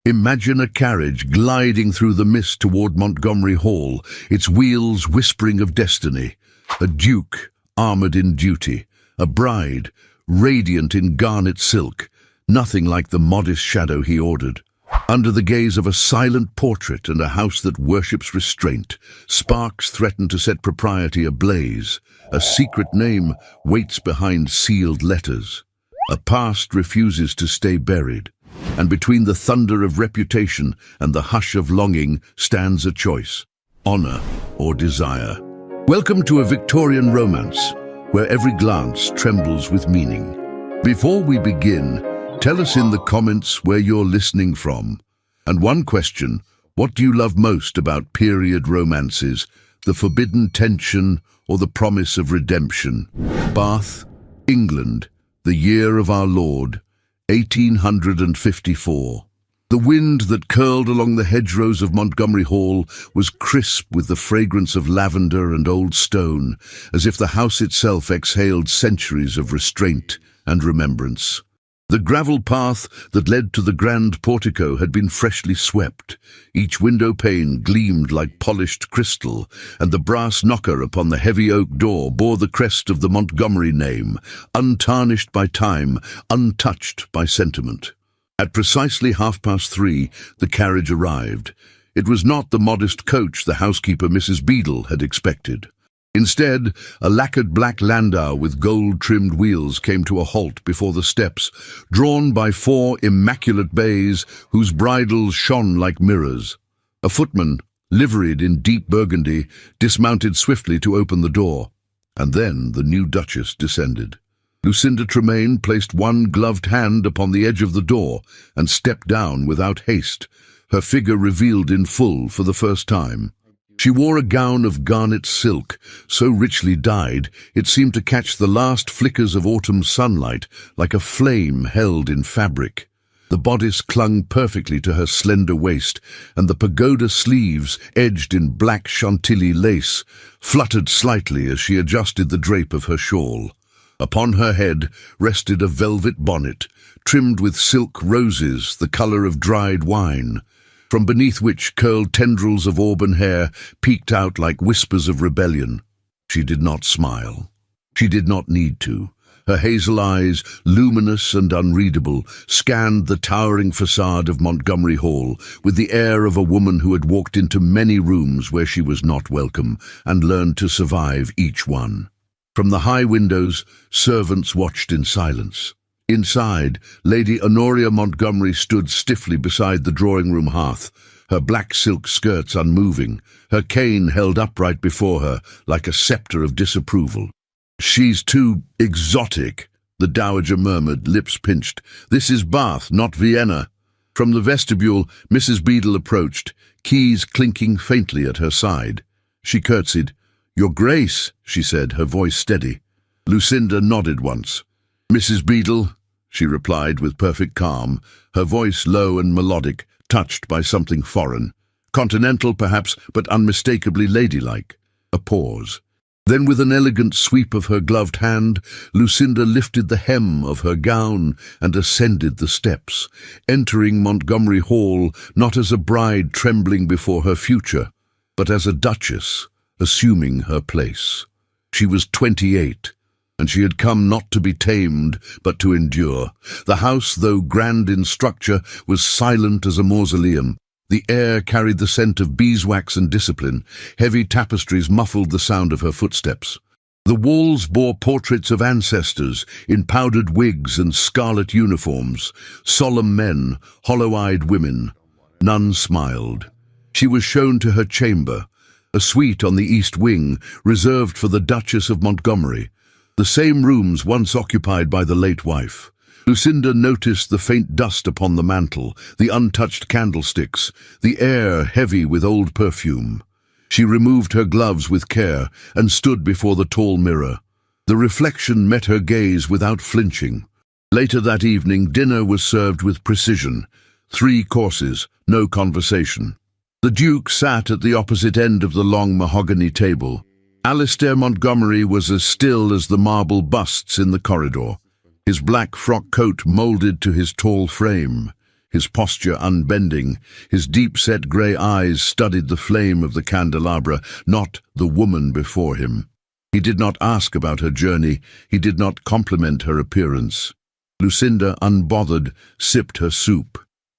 Imagine a carriage gliding through the mist toward Montgomery Hall, its wheels whispering of destiny. A duke, armored in duty. A bride, radiant in garnet silk. Nothing like the modest shadow he ordered. Under the gaze of a silent portrait and a house that worships restraint, sparks threaten to set propriety ablaze. A secret name waits behind sealed letters. A past refuses to stay buried. And between the thunder of reputation and the hush of longing stands a choice: honor or desire. Welcome to a Victorian romance, where every glance trembles with meaning. Before we begin, tell us in the comments where you're listening from. And one question: what do you love most about period romances? The forbidden tension or the promise of redemption? Bath, England, the year of our Lord, 1854. The wind that curled along the hedgerows of Montgomery Hall was crisp with the fragrance of lavender and old stone, as if the house itself exhaled centuries of restraint and remembrance. The gravel path that led to the grand portico had been freshly swept. Each window pane gleamed like polished crystal, and the brass knocker upon the heavy oak door bore the crest of the Montgomery name, untarnished by time, untouched by sentiment. At precisely 3:30, the carriage arrived. It was not the modest coach the housekeeper, Mrs. Beadle, had expected. Instead, a lacquered black landau with gold-trimmed wheels came to a halt before the steps, drawn by 4 immaculate bays whose bridles shone like mirrors. A footman, liveried in deep burgundy, dismounted swiftly to open the door. And then the new Duchess descended. Lucinda Tremaine placed one gloved hand upon the edge of the door and stepped down without haste, her figure revealed in full for the first time. She wore a gown of garnet silk, so richly dyed it seemed to catch the last flickers of autumn sunlight like a flame held in fabric. The bodice clung perfectly to her slender waist, and the pagoda sleeves, edged in black chantilly lace, fluttered slightly as she adjusted the drape of her shawl. Upon her head rested a velvet bonnet, trimmed with silk roses the color of dried wine, from beneath which curled tendrils of auburn hair peeked out like whispers of rebellion. She did not smile. She did not need to. Her hazel eyes, luminous and unreadable, scanned the towering facade of Montgomery Hall with the air of a woman who had walked into many rooms where she was not welcome and learned to survive each one. From the high windows, servants watched in silence. Inside, Lady Honoria Montgomery stood stiffly beside the drawing-room hearth, her black silk skirts unmoving, her cane held upright before her like a scepter of disapproval. "She's too exotic," the dowager murmured, lips pinched. "This is Bath, not Vienna." From the vestibule, Mrs. Beadle approached, keys clinking faintly at her side. She curtsied. "Your Grace," she said, her voice steady. Lucinda nodded once. "Mrs. Beadle," she replied with perfect calm, her voice low and melodic, touched by something foreign. Continental, perhaps, but unmistakably ladylike. A pause. Then, with an elegant sweep of her gloved hand, Lucinda lifted the hem of her gown and ascended the steps, entering Montgomery Hall not as a bride trembling before her future, but as a duchess, assuming her place. She was 28. And she had come not to be tamed, but to endure. The house, though grand in structure, was silent as a mausoleum. The air carried the scent of beeswax and discipline. Heavy tapestries muffled the sound of her footsteps. The walls bore portraits of ancestors in powdered wigs and scarlet uniforms, solemn men, hollow-eyed women. None smiled. She was shown to her chamber, a suite on the east wing, reserved for the Duchess of Montgomery. The same rooms once occupied by the late wife. Lucinda noticed the faint dust upon the mantel, the untouched candlesticks, the air heavy with old perfume. She removed her gloves with care and stood before the tall mirror. The reflection met her gaze without flinching. Later that evening, dinner was served with precision. 3 courses, no conversation. The Duke sat at the opposite end of the long mahogany table. Alistair Montgomery was as still as the marble busts in the corridor, his black frock coat moulded to his tall frame. his posture unbending. His deep-set grey eyes studied the flame of the candelabra, not the woman before him. He did not ask about her journey. He did not compliment her appearance. Lucinda, unbothered, sipped her soup.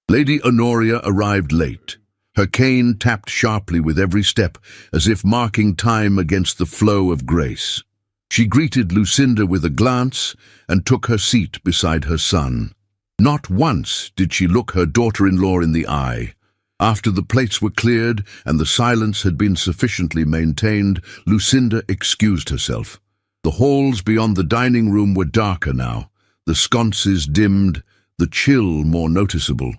Lady Honoria arrived late. Her cane tapped sharply with every step, as if marking time against the flow of grace. She greeted Lucinda with a glance and took her seat beside her son. Not once did she look her daughter-in-law in the eye. After the plates were cleared and the silence had been sufficiently maintained, Lucinda excused herself. The halls beyond the dining room were darker now, the sconces dimmed, the chill more noticeable.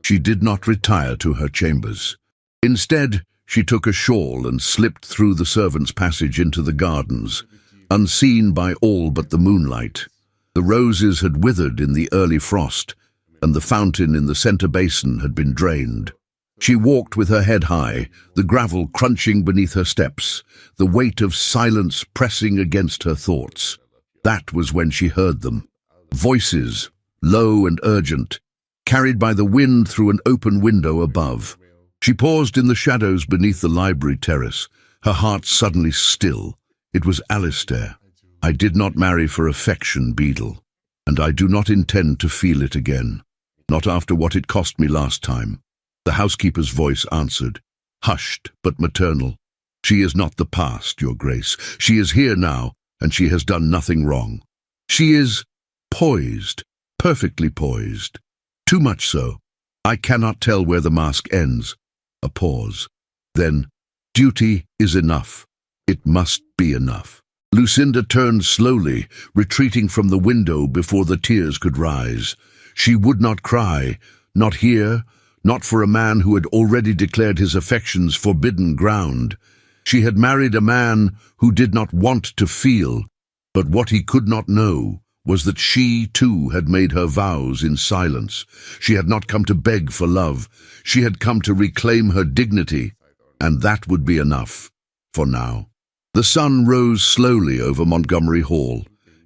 She did not retire to her chambers. Instead, she took a shawl and slipped through the servants' passage into the gardens, unseen by all but the moonlight. The roses had withered in the early frost, and the fountain in the center basin had been drained. She walked with her head high, the gravel crunching beneath her steps, the weight of silence pressing against her thoughts. That was when she heard them. Voices, low and urgent, carried by the wind through an open window above. She paused in the shadows beneath the library terrace, her heart suddenly still. It was Alistair. I did not marry for affection, Beadle, and I do not intend to feel it again. Not after what it cost me last time. The housekeeper's voice answered, hushed but maternal. She is not the past, Your Grace. She is here now, and she has done nothing wrong. She is poised, perfectly poised. Too much so. I cannot tell where the mask ends. A pause. Then, duty is enough. It must be enough. Lucinda turned slowly, retreating from the window before the tears could rise. She would not cry, not here, not for a man who had already declared his affections forbidden ground. She had married a man who did not want to feel, but what he could not know was that she, too, had made her vows in silence. She had not come to beg for love. She had come to reclaim her dignity, and that would be enough, for now. The sun rose slowly over Montgomery Hall,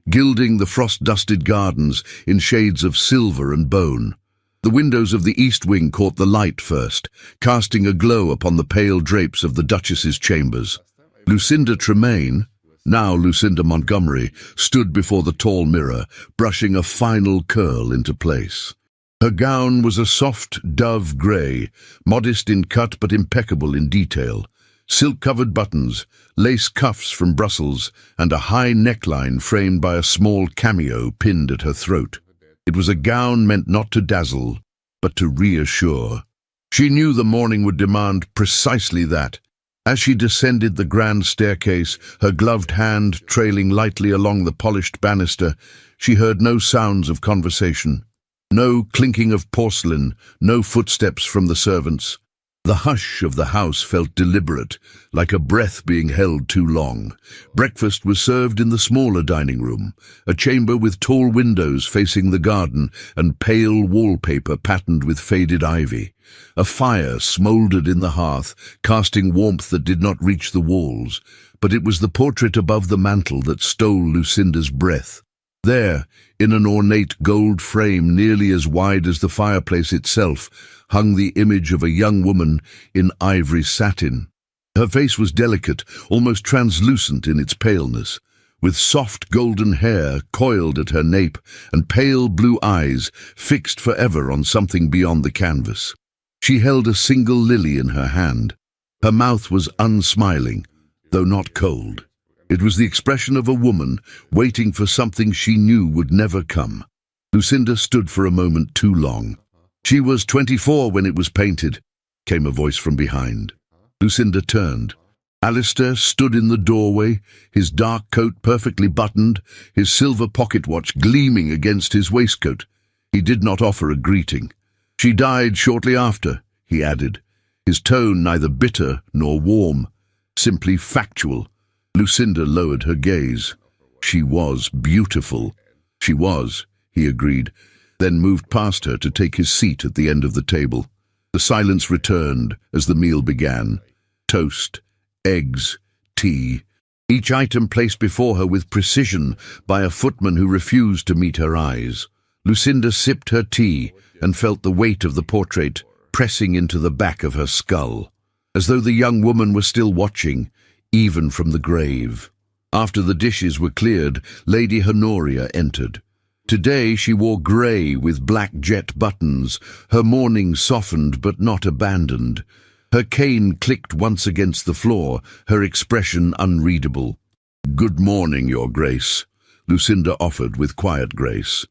gilding the frost-dusted gardens in shades of silver and bone. The windows of the east wing caught the light first, casting a glow upon the pale drapes of the Duchess's chambers. Lucinda Tremaine, now Lucinda Montgomery, stood before the tall mirror, brushing a final curl into place. Her gown was a soft dove grey, modest in cut but impeccable in detail. Silk-covered buttons, lace cuffs from Brussels, and a high neckline framed by a small cameo pinned at her throat. It was a gown meant not to dazzle, but to reassure. She knew the morning would demand precisely that. As she descended the grand staircase, her gloved hand trailing lightly along the polished banister, she heard no sounds of conversation. No clinking of porcelain, no footsteps from the servants. The hush of the house felt deliberate, like a breath being held too long. Breakfast was served in the smaller dining room, a chamber with tall windows facing the garden and pale wallpaper patterned with faded ivy. A fire smouldered in the hearth, casting warmth that did not reach the walls, but it was the portrait above the mantel that stole Lucinda's breath. There, in an ornate gold frame nearly as wide as the fireplace itself, hung the image of a young woman in ivory satin. Her face was delicate, almost translucent in its paleness, with soft golden hair coiled at her nape and pale blue eyes fixed forever on something beyond the canvas. She held a single lily in her hand. Her mouth was unsmiling, though not cold. It was the expression of a woman waiting for something she knew would never come. Lucinda stood for a moment too long. She was 24 when it was painted, came a voice from behind. Lucinda turned. Alistair stood in the doorway, his dark coat perfectly buttoned, his silver pocket watch gleaming against his waistcoat. He did not offer a greeting. She died shortly after, he added, his tone neither bitter nor warm, simply factual. Lucinda lowered her gaze. She was beautiful. She was, he agreed, then moved past her to take his seat at the end of the table. The silence returned as the meal began. Toast, eggs, tea, each item placed before her with precision by a footman who refused to meet her eyes. Lucinda sipped her tea and felt the weight of the portrait pressing into the back of her skull, as though the young woman was still watching, even from the grave. After the dishes were cleared, Lady Honoria entered. Today she wore grey with black jet buttons, her mourning softened but not abandoned. Her cane clicked once against the floor, her expression unreadable. "Good morning, Your Grace," Lucinda offered with quiet grace.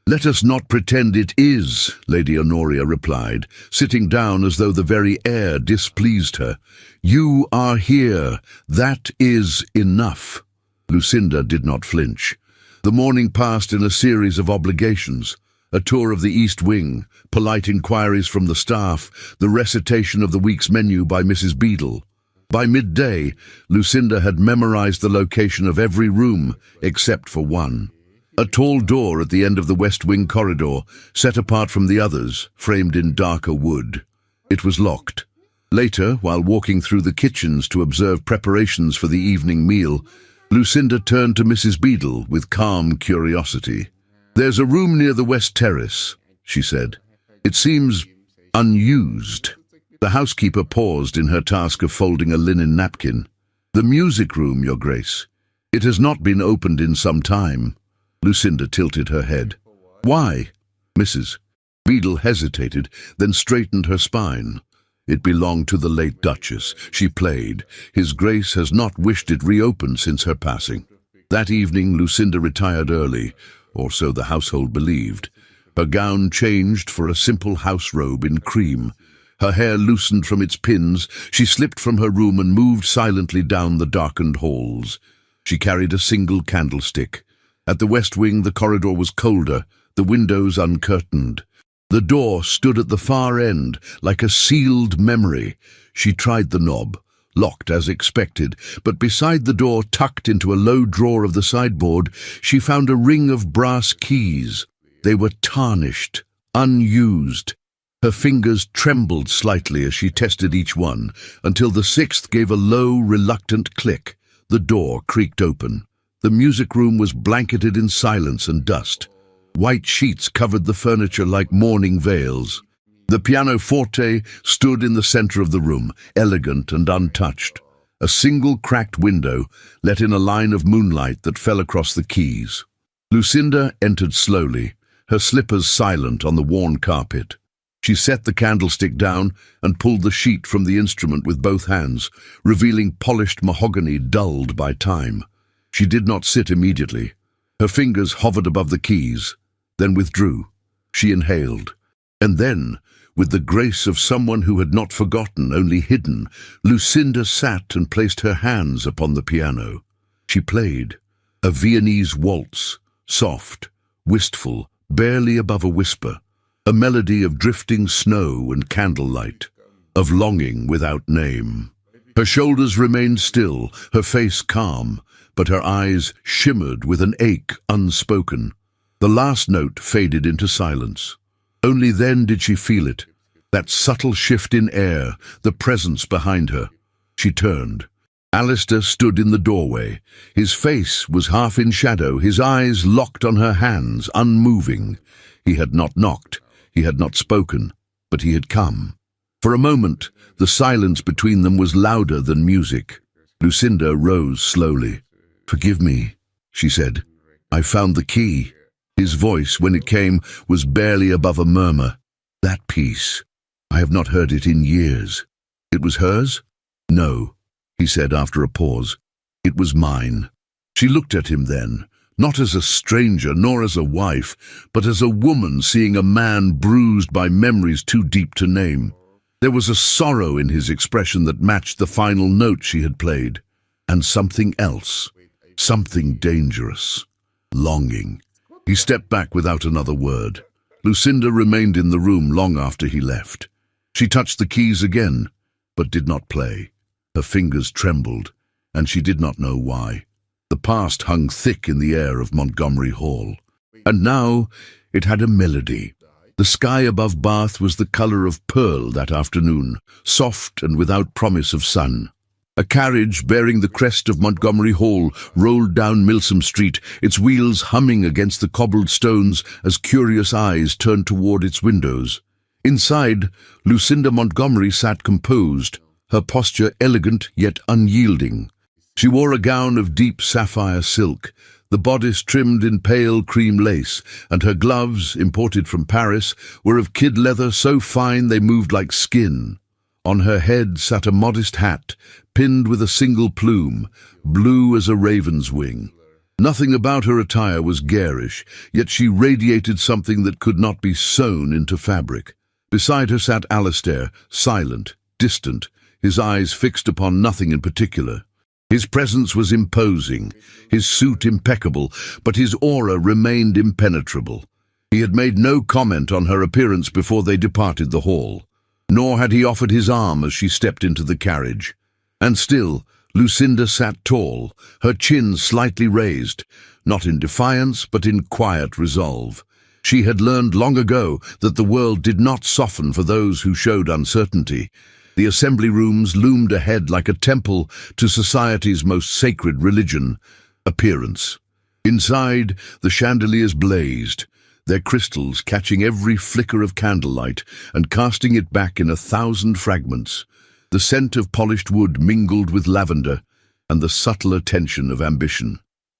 "Let us not pretend it is," Lady Honoria replied, sitting down as though the very air displeased her. "You are here. That is enough." Lucinda did not flinch. The morning passed in a series of obligations: a tour of the East Wing, polite inquiries from the staff, the recitation of the week's menu by Mrs. Beadle. By midday, Lucinda had memorized the location of every room except for one. A tall door at the end of the West Wing corridor, set apart from the others, framed in darker wood. It was locked. Later, while walking through the kitchens to observe preparations for the evening meal, Lucinda turned to Mrs. Beadle with calm curiosity. "There's a room near the West Terrace," she said. "It seems unused." The housekeeper paused in her task of folding a linen napkin. "The music room, Your Grace. It has not been opened in some time." Lucinda tilted her head. "Why?" Mrs. Beadle hesitated, then straightened her spine. "It belonged to the late Duchess. She played. His Grace has not wished it reopened since her passing." That evening Lucinda retired early, or so the household believed. Her gown changed for a simple house robe in cream. Her hair loosened from its pins, she slipped from her room and moved silently down the darkened halls. She carried a single candlestick. At the West Wing the corridor was colder, the windows uncurtained. The door stood at the far end, like a sealed memory. She tried the knob, locked as expected, but beside the door, tucked into a low drawer of the sideboard, she found a ring of brass keys. They were tarnished, unused. Her fingers trembled slightly as she tested each one, until the sixth gave a low, reluctant click. The door creaked open. The music room was blanketed in silence and dust. White sheets covered the furniture like mourning veils. The pianoforte stood in the center of the room, elegant and untouched. A single cracked window let in a line of moonlight that fell across the keys. Lucinda entered slowly, her slippers silent on the worn carpet. She set the candlestick down and pulled the sheet from the instrument with both hands, revealing polished mahogany dulled by time. She did not sit immediately. Her fingers hovered above the keys, then withdrew. She inhaled. And then, with the grace of someone who had not forgotten, only hidden, Lucinda sat and placed her hands upon the piano. She played a Viennese waltz, soft, wistful, barely above a whisper, a melody of drifting snow and candlelight, of longing without name. Her shoulders remained still, her face calm, but her eyes shimmered with an ache unspoken. The last note faded into silence. Only then did she feel it, that subtle shift in air, the presence behind her. She turned. Alistair stood in the doorway. His face was half in shadow, his eyes locked on her hands, unmoving. He had not knocked, he had not spoken, but he had come. For a moment, the silence between them was louder than music. Lucinda rose slowly. "Forgive me," she said. "I found the key." His voice, when it came, was barely above a murmur. "That piece. I have not heard it in years." "It was hers?" "No," he said after a pause. "It was mine." She looked at him then, not as a stranger nor as a wife, but as a woman seeing a man bruised by memories too deep to name. There was a sorrow in his expression that matched the final note she had played. And something else, something dangerous, longing. He stepped back without another word. Lucinda remained in the room long after he left. She touched the keys again, but did not play. Her fingers trembled, and she did not know why. The past hung thick in the air of Montgomery Hall. And now it had a melody. The sky above Bath was the color of pearl that afternoon, soft and without promise of sun. A carriage bearing the crest of Montgomery Hall rolled down Milsom Street, its wheels humming against the cobbled stones as curious eyes turned toward its windows. Inside, Lucinda Montgomery sat composed, her posture elegant yet unyielding. She wore a gown of deep sapphire silk, the bodice trimmed in pale cream lace, and her gloves, imported from Paris, were of kid leather so fine they moved like skin. On her head sat a modest hat, pinned with a single plume, blue as a raven's wing. Nothing about her attire was garish, yet she radiated something that could not be sewn into fabric. Beside her sat Alistair, silent, distant, his eyes fixed upon nothing in particular. His presence was imposing, his suit impeccable, but his aura remained impenetrable. He had made no comment on her appearance before they departed the hall, nor had he offered his arm as she stepped into the carriage. And still, Lucinda sat tall, her chin slightly raised, not in defiance but in quiet resolve. She had learned long ago that the world did not soften for those who showed uncertainty. The assembly rooms loomed ahead like a temple to society's most sacred religion, appearance. Inside, the chandeliers blazed, their crystals catching every flicker of candlelight and casting it back in 1,000 fragments. The scent of polished wood mingled with lavender and the subtler tension of ambition.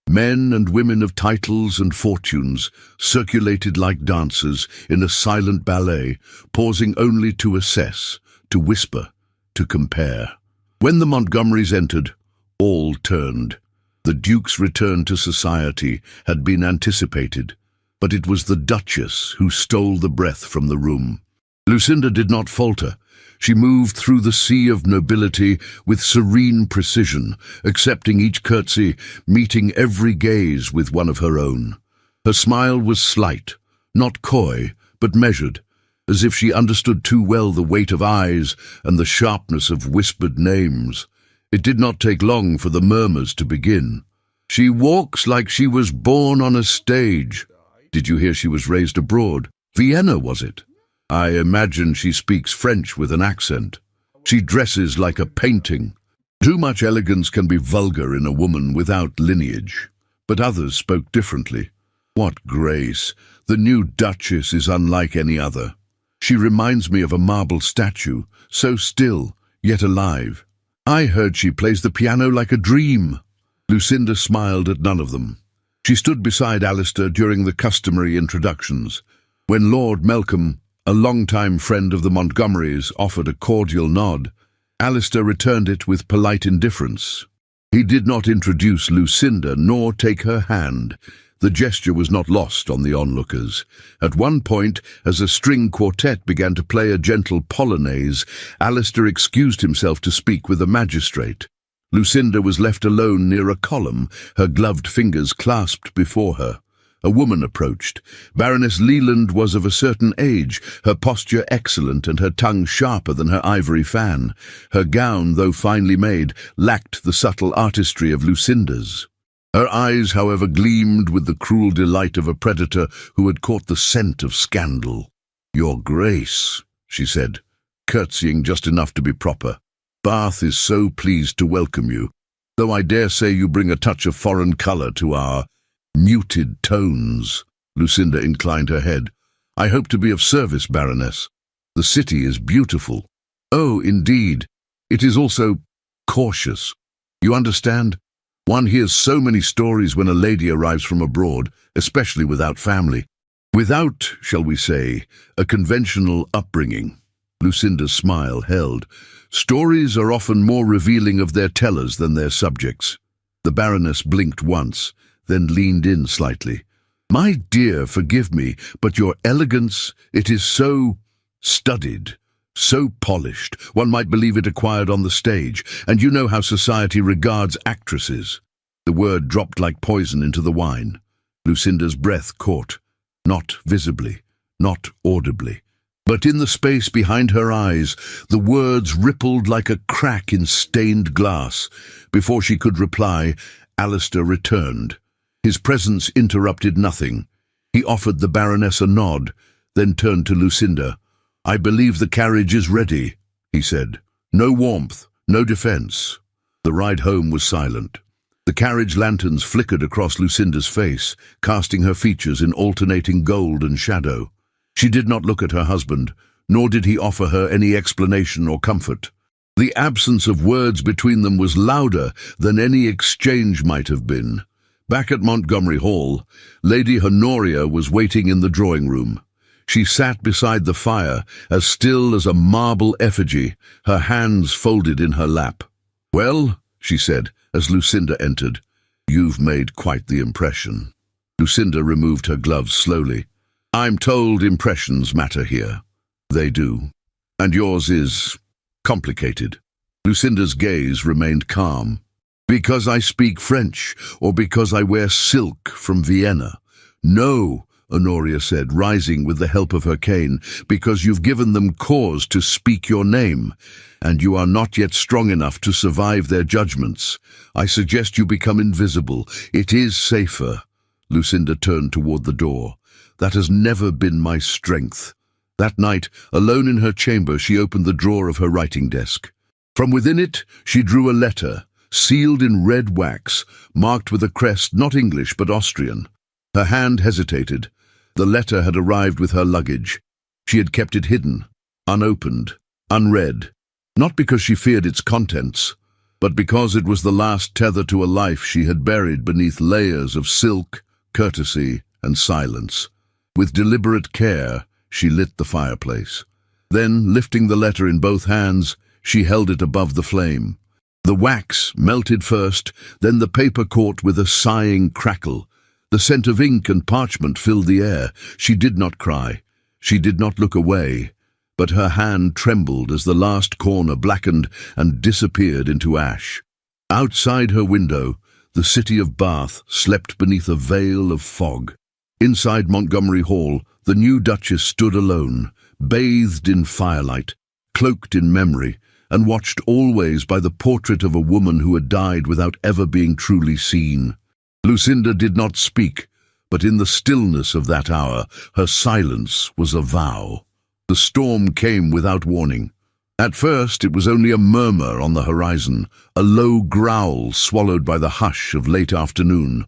Men and women of titles and fortunes circulated like dancers in a silent ballet, pausing only to assess, to whisper, to compare. When the Montgomerys entered, all turned. The Duke's return to society had been anticipated, but it was the Duchess who stole the breath from the room. Lucinda did not falter. She moved through the sea of nobility with serene precision, accepting each curtsy, meeting every gaze with one of her own. Her smile was slight, not coy, but measured, as if she understood too well the weight of eyes and the sharpness of whispered names. It did not take long for the murmurs to begin. "She walks like she was born on a stage. Did you hear she was raised abroad? Vienna, was it? I imagine she speaks French with an accent. She dresses like a painting. Too much elegance can be vulgar in a woman without lineage." But others spoke differently. "What grace! The new Duchess is unlike any other. She reminds me of a marble statue, so still, yet alive. I heard she plays the piano like a dream." Lucinda smiled at none of them. She stood beside Alistair during the customary introductions. When Lord Melcombe, a long-time friend of the Montgomerys, offered a cordial nod, Alistair returned it with polite indifference. He did not introduce Lucinda nor take her hand. The gesture was not lost on the onlookers. At one point, as a string quartet began to play a gentle polonaise, Alistair excused himself to speak with a magistrate. Lucinda was left alone near a column, her gloved fingers clasped before her. A woman approached. Baroness Leland was of a certain age, her posture excellent and her tongue sharper than her ivory fan. Her gown, though finely made, lacked the subtle artistry of Lucinda's. Her eyes, however, gleamed with the cruel delight of a predator who had caught the scent of scandal. "Your Grace," she said, curtsying just enough to be proper. "Bath is so pleased to welcome you, though I dare say you bring a touch of foreign colour to our muted tones." Lucinda inclined her head. "I hope to be of service, Baroness. The city is beautiful." "Oh, indeed. It is also cautious. You understand? One hears so many stories when a lady arrives from abroad, especially without family. Without, shall we say, a conventional upbringing." Lucinda's smile held. "Stories are often more revealing of their tellers than their subjects." The Baroness blinked once, then leaned in slightly. "My dear, forgive me, but your elegance, it is so studied, so polished. One might believe it acquired on the stage, and you know how society regards actresses." The word dropped like poison into the wine. Lucinda's breath caught, not visibly, not audibly. But in the space behind her eyes, the words rippled like a crack in stained glass. Before she could reply, Alistair returned. His presence interrupted nothing. He offered the Baroness a nod, then turned to Lucinda. "I believe the carriage is ready," he said. "No warmth, no defence." The ride home was silent. The carriage lanterns flickered across Lucinda's face, casting her features in alternating gold and shadow. She did not look at her husband, nor did he offer her any explanation or comfort. The absence of words between them was louder than any exchange might have been. Back at Montgomery Hall, Lady Honoria was waiting in the drawing room. She sat beside the fire, as still as a marble effigy, her hands folded in her lap. "Well," she said, as Lucinda entered, "you've made quite the impression." Lucinda removed her gloves slowly. "I'm told impressions matter here." "They do. And yours is complicated." Lucinda's gaze remained calm. "Because I speak French, or because I wear silk from Vienna?" "No," Honoria said, rising with the help of her cane, "because you've given them cause to speak your name, and you are not yet strong enough to survive their judgments. I suggest you become invisible. It is safer." Lucinda turned toward the door. "That has never been my strength." That night, alone in her chamber, she opened the drawer of her writing desk. From within it, she drew a letter, sealed in red wax, marked with a crest not English but Austrian. Her hand hesitated. The letter had arrived with her luggage. She had kept it hidden, unopened, unread, not because she feared its contents, but because it was the last tether to a life she had buried beneath layers of silk, courtesy, and silence. With deliberate care, she lit the fireplace. Then, lifting the letter in both hands, she held it above the flame. The wax melted first, then the paper caught with a sighing crackle. The scent of ink and parchment filled the air. She did not cry. She did not look away. But her hand trembled as the last corner blackened and disappeared into ash. Outside her window, the city of Bath slept beneath a veil of fog. Inside Montgomery Hall, the new Duchess stood alone, bathed in firelight, cloaked in memory, and watched always by the portrait of a woman who had died without ever being truly seen. Lucinda did not speak, but in the stillness of that hour, her silence was a vow. The storm came without warning. At first it was only a murmur on the horizon, a low growl swallowed by the hush of late afternoon.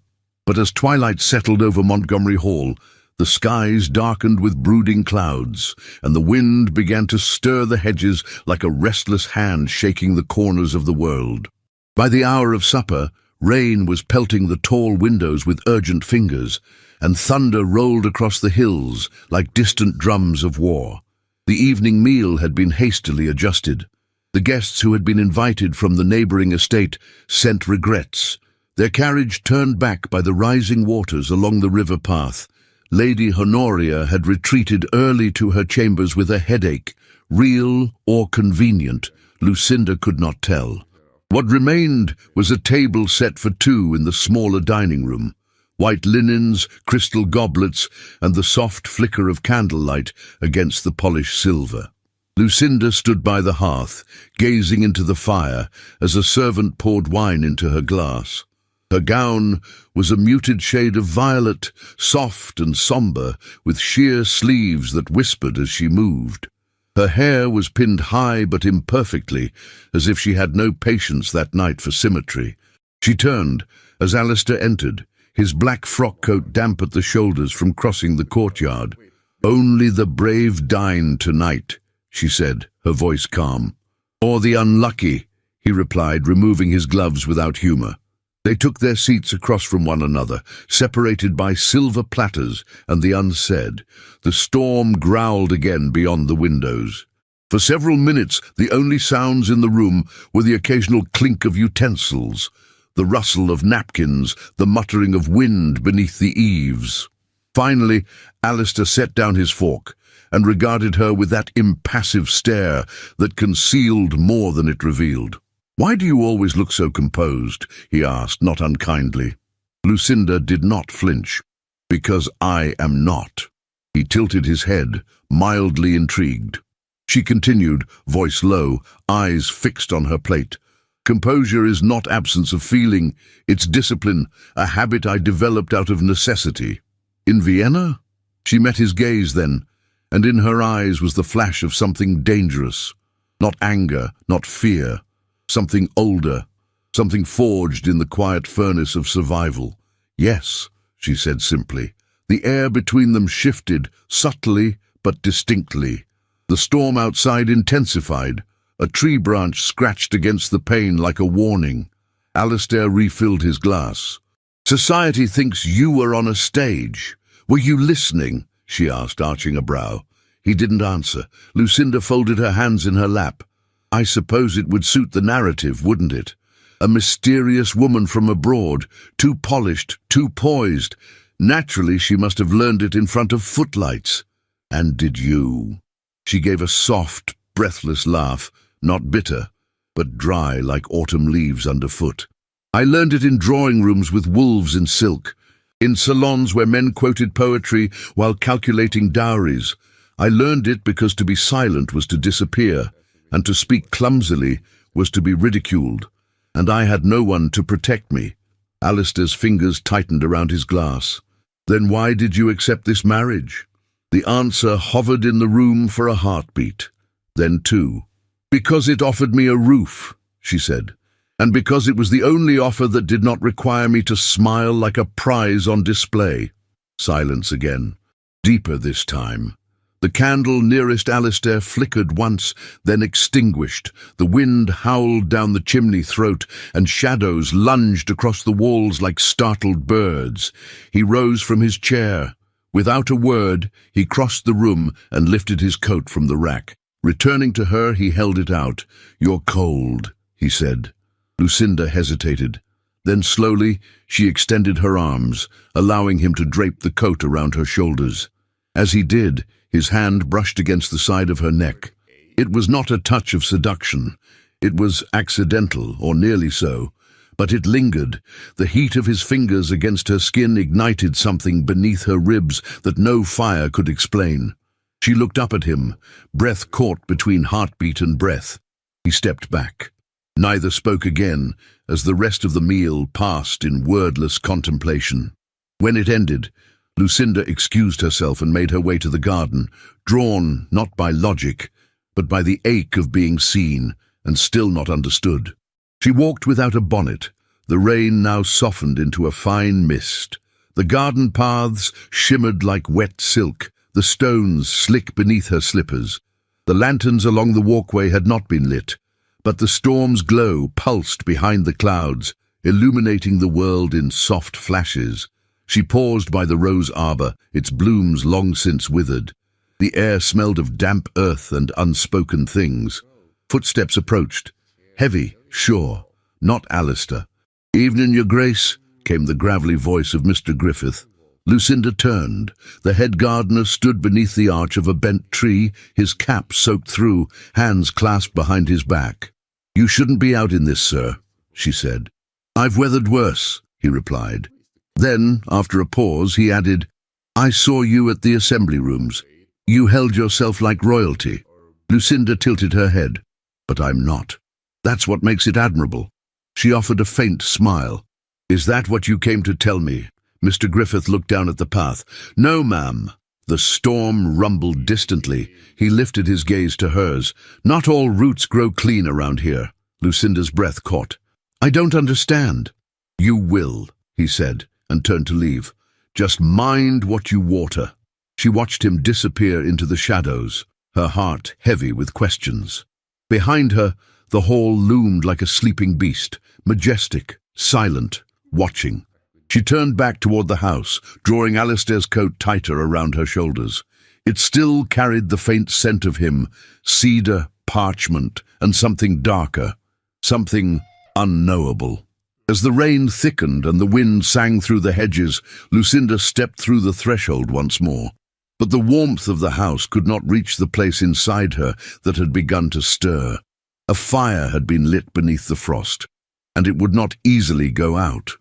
But as twilight settled over Montgomery Hall, the skies darkened with brooding clouds, and the wind began to stir the hedges like a restless hand shaking the corners of the world. By the hour of supper, rain was pelting the tall windows with urgent fingers, and thunder rolled across the hills like distant drums of war. The evening meal had been hastily adjusted. The guests who had been invited from the neighboring estate sent regrets. Their carriage turned back by the rising waters along the river path. Lady Honoria had retreated early to her chambers with a headache, real or convenient. Lucinda could not tell. What remained was a table set for two in the smaller dining room. White linens, crystal goblets, and the soft flicker of candlelight against the polished silver. Lucinda stood by the hearth, gazing into the fire as a servant poured wine into her glass. Her gown was a muted shade of violet, soft and sombre, with sheer sleeves that whispered as she moved. Her hair was pinned high but imperfectly, as if she had no patience that night for symmetry. She turned as Alistair entered, his black frock coat damp at the shoulders from crossing the courtyard. "Only the brave dine tonight," she said, her voice calm. "Or the unlucky," he replied, removing his gloves without humour. They took their seats across from one another, separated by silver platters and the unsaid. The storm growled again beyond the windows. For several minutes, the only sounds in the room were the occasional clink of utensils, the rustle of napkins, the muttering of wind beneath the eaves. Finally, Alistair set down his fork and regarded her with that impassive stare that concealed more than it revealed. "Why do you always look so composed?" he asked, not unkindly. Lucinda did not flinch. "Because I am not." He tilted his head, mildly intrigued. She continued, voice low, eyes fixed on her plate. "Composure is not absence of feeling, it's discipline, a habit I developed out of necessity." "In Vienna?" She met his gaze then, and in her eyes was the flash of something dangerous. Not anger, not fear. Something older, something forged in the quiet furnace of survival. "Yes," she said simply. The air between them shifted, subtly but distinctly. The storm outside intensified. A tree branch scratched against the pane like a warning. Alistair refilled his glass. "Society thinks you were on a stage. Were you listening?" she asked, arching a brow. He didn't answer. Lucinda folded her hands in her lap. "I suppose it would suit the narrative, wouldn't it? A mysterious woman from abroad, too polished, too poised. Naturally, she must have learned it in front of footlights. And did you?" She gave a soft, breathless laugh, not bitter, but dry like autumn leaves underfoot. "I learned it in drawing rooms with wolves in silk, in salons where men quoted poetry while calculating dowries. I learned it because to be silent was to disappear, and to speak clumsily was to be ridiculed. And I had no one to protect me." Alistair's fingers tightened around his glass. "Then why did you accept this marriage?" The answer hovered in the room for a heartbeat. Then two. "Because it offered me a roof," she said, "and because it was the only offer that did not require me to smile like a prize on display." Silence again, deeper this time. The candle nearest Alistair flickered once, then extinguished. The wind howled down the chimney throat, and shadows lunged across the walls like startled birds. He rose from his chair. Without a word, he crossed the room and lifted his coat from the rack. Returning to her, he held it out. "You're cold," he said. Lucinda hesitated. Then slowly, she extended her arms, allowing him to drape the coat around her shoulders. As he did, his hand brushed against the side of her neck. It was not a touch of seduction. It was accidental, or nearly so, but it lingered. The heat of his fingers against her skin ignited something beneath her ribs that no fire could explain. She looked up at him, breath caught between heartbeat and breath. He stepped back. Neither spoke again, as the rest of the meal passed in wordless contemplation. When it ended, Lucinda excused herself and made her way to the garden, drawn not by logic, but by the ache of being seen and still not understood. She walked without a bonnet. The rain now softened into a fine mist. The garden paths shimmered like wet silk, the stones slick beneath her slippers. The lanterns along the walkway had not been lit, but the storm's glow pulsed behind the clouds, illuminating the world in soft flashes. She paused by the rose arbor, its blooms long since withered. The air smelled of damp earth and unspoken things. Footsteps approached. Heavy, sure, not Alistair. "Evening, your grace," came the gravelly voice of Mr. Griffith. Lucinda turned. The head gardener stood beneath the arch of a bent tree, his cap soaked through, hands clasped behind his back. "You shouldn't be out in this, sir," she said. "I've weathered worse," he replied. Then, after a pause, he added, "I saw you at the assembly rooms. You held yourself like royalty." Lucinda tilted her head. "But I'm not. That's what makes it admirable." She offered a faint smile. "Is that what you came to tell me?" Mr. Griffith looked down at the path. "No, ma'am." The storm rumbled distantly. He lifted his gaze to hers. "Not all roots grow clean around here." Lucinda's breath caught. "I don't understand." "You will," he said, and turned to leave. "Just mind what you water." She watched him disappear into the shadows, her heart heavy with questions. Behind her, the hall loomed like a sleeping beast, majestic, silent, watching. She turned back toward the house, drawing Alistair's coat tighter around her shoulders. It still carried the faint scent of him, cedar, parchment, and something darker, something unknowable. As the rain thickened and the wind sang through the hedges, Lucinda stepped through the threshold once more. But the warmth of the house could not reach the place inside her that had begun to stir. A fire had been lit beneath the frost, and it would not easily go out.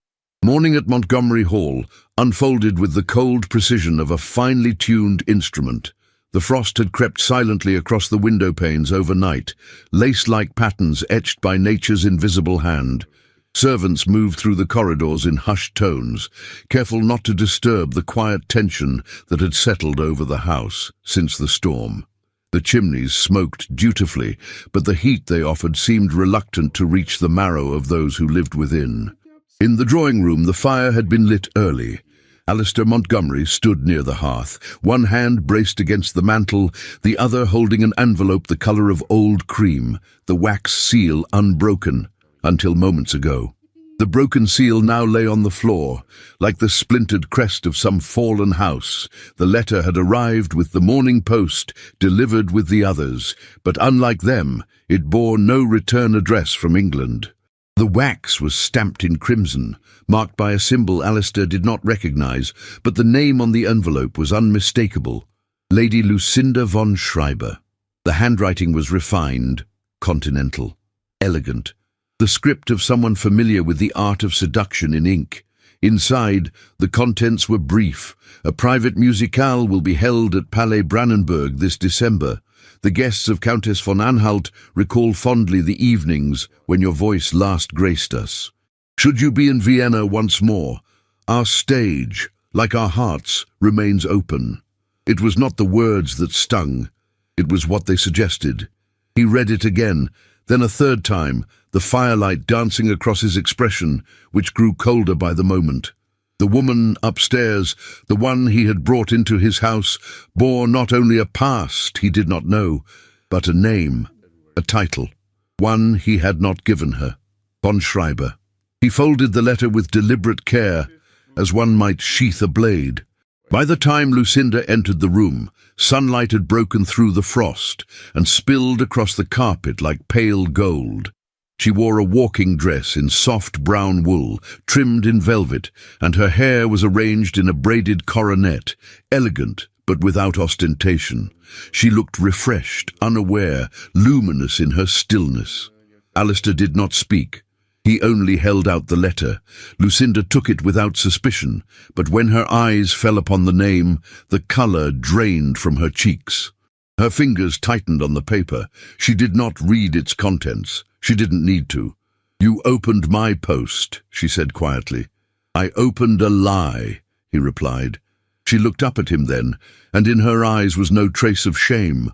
Morning at Montgomery Hall unfolded with the cold precision of a finely tuned instrument. The frost had crept silently across the window panes overnight, lace-like patterns etched by nature's invisible hand. Servants moved through the corridors in hushed tones, careful not to disturb the quiet tension that had settled over the house since the storm. The chimneys smoked dutifully, but the heat they offered seemed reluctant to reach the marrow of those who lived within. In the drawing room, the fire had been lit early. Alistair Montgomery stood near the hearth, one hand braced against the mantel, the other holding an envelope the colour of old cream, the wax seal unbroken, until moments ago. The broken seal now lay on the floor, like the splintered crest of some fallen house. The letter had arrived with the morning post, delivered with the others, but unlike them, it bore no return address from England. The wax was stamped in crimson, marked by a symbol Alistair did not recognise, but the name on the envelope was unmistakable: Lady Lucinda von Schreiber. The handwriting was refined, continental, elegant, the script of someone familiar with the art of seduction in ink. Inside, the contents were brief. A private musicale will be held at Palais Brandenburg this December. The guests of Countess von Anhalt recall fondly the evenings when your voice last graced us. Should you be in Vienna once more, our stage, like our hearts, remains open. It was not the words that stung. It was what they suggested. He read it again, then a third time, the firelight dancing across his expression, which grew colder by the moment. The woman upstairs, the one he had brought into his house, bore not only a past he did not know, but a name, a title, one he had not given her: von Schreiber. He folded the letter with deliberate care, as one might sheath a blade. By the time Lucinda entered the room, sunlight had broken through the frost and spilled across the carpet like pale gold. She wore a walking dress in soft brown wool, trimmed in velvet, and her hair was arranged in a braided coronet, elegant but without ostentation. She looked refreshed, unaware, luminous in her stillness. Alistair did not speak. He only held out the letter. Lucinda took it without suspicion, but when her eyes fell upon the name, the colour drained from her cheeks. Her fingers tightened on the paper. She did not read its contents. She didn't need to. "You opened my post," she said quietly. "I opened a lie," he replied. She looked up at him then, and in her eyes was no trace of shame,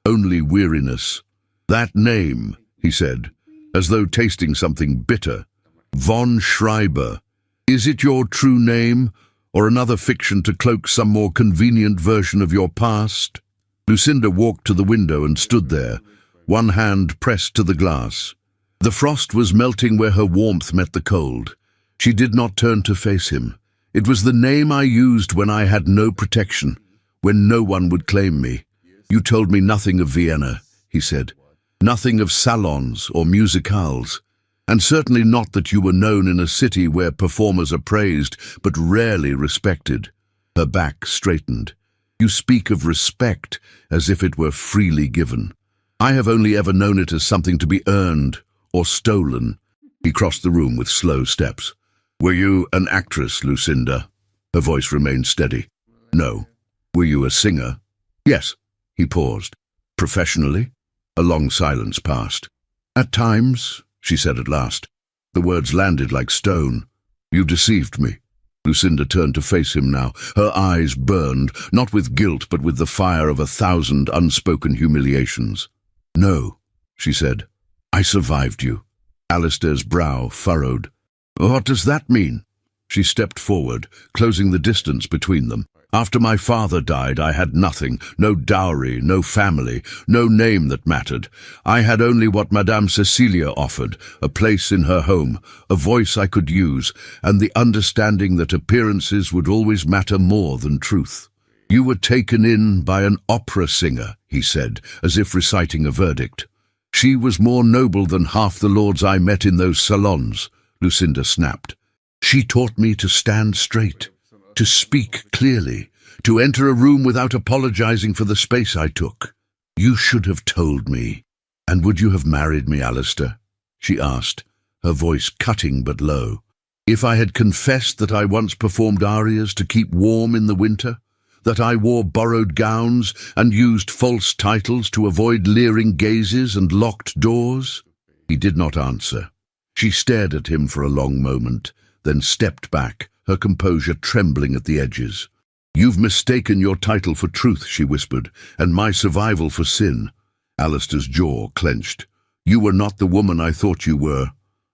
only weariness. "That name," he said, as though tasting something bitter. "Von Schreiber. Is it your true name, or another fiction to cloak some more convenient version of your past?" Lucinda walked to the window and stood there, one hand pressed to the glass. The frost was melting where her warmth met the cold. She did not turn to face him. "It was the name I used when I had no protection, when no one would claim me. You told me nothing of Vienna," he said. "Nothing of salons or musicales, and certainly not that you were known in a city where performers are praised but rarely respected." Her back straightened. "You speak of respect as if it were freely given. I have only ever known it as something to be earned or stolen." He crossed the room with slow steps. "Were you an actress, Lucinda?" Her voice remained steady. "No." "Were you a singer?" "Yes." He paused. "Professionally?" A long silence passed. "At times," she said at last. The words landed like stone. "You deceived me." Lucinda turned to face him now. Her eyes burned, not with guilt but with the fire of 1,000 unspoken humiliations. "No," she said. "I survived you." Alistair's brow furrowed. "What does that mean?" She stepped forward, closing the distance between them. "After my father died, I had nothing, no dowry, no family, no name that mattered. I had only what Madame Cecilia offered, a place in her home, a voice I could use, and the understanding that appearances would always matter more than truth." "You were taken in by an opera singer," he said, as if reciting a verdict. "She was more noble than half the lords I met in those salons," Lucinda snapped. "She taught me to stand straight, to speak clearly, to enter a room without apologizing for the space I took. You should have told me." "And would you have married me, Alistair?" she asked, her voice cutting but low. "If I had confessed that I once performed arias to keep warm in the winter, that I wore borrowed gowns and used false titles to avoid leering gazes and locked doors?" He did not answer. She stared at him for a long moment, then stepped back, her composure trembling at the edges. "You've mistaken your title for truth," she whispered, "and my survival for sin." Alistair's jaw clenched. "You were not the woman I thought you were."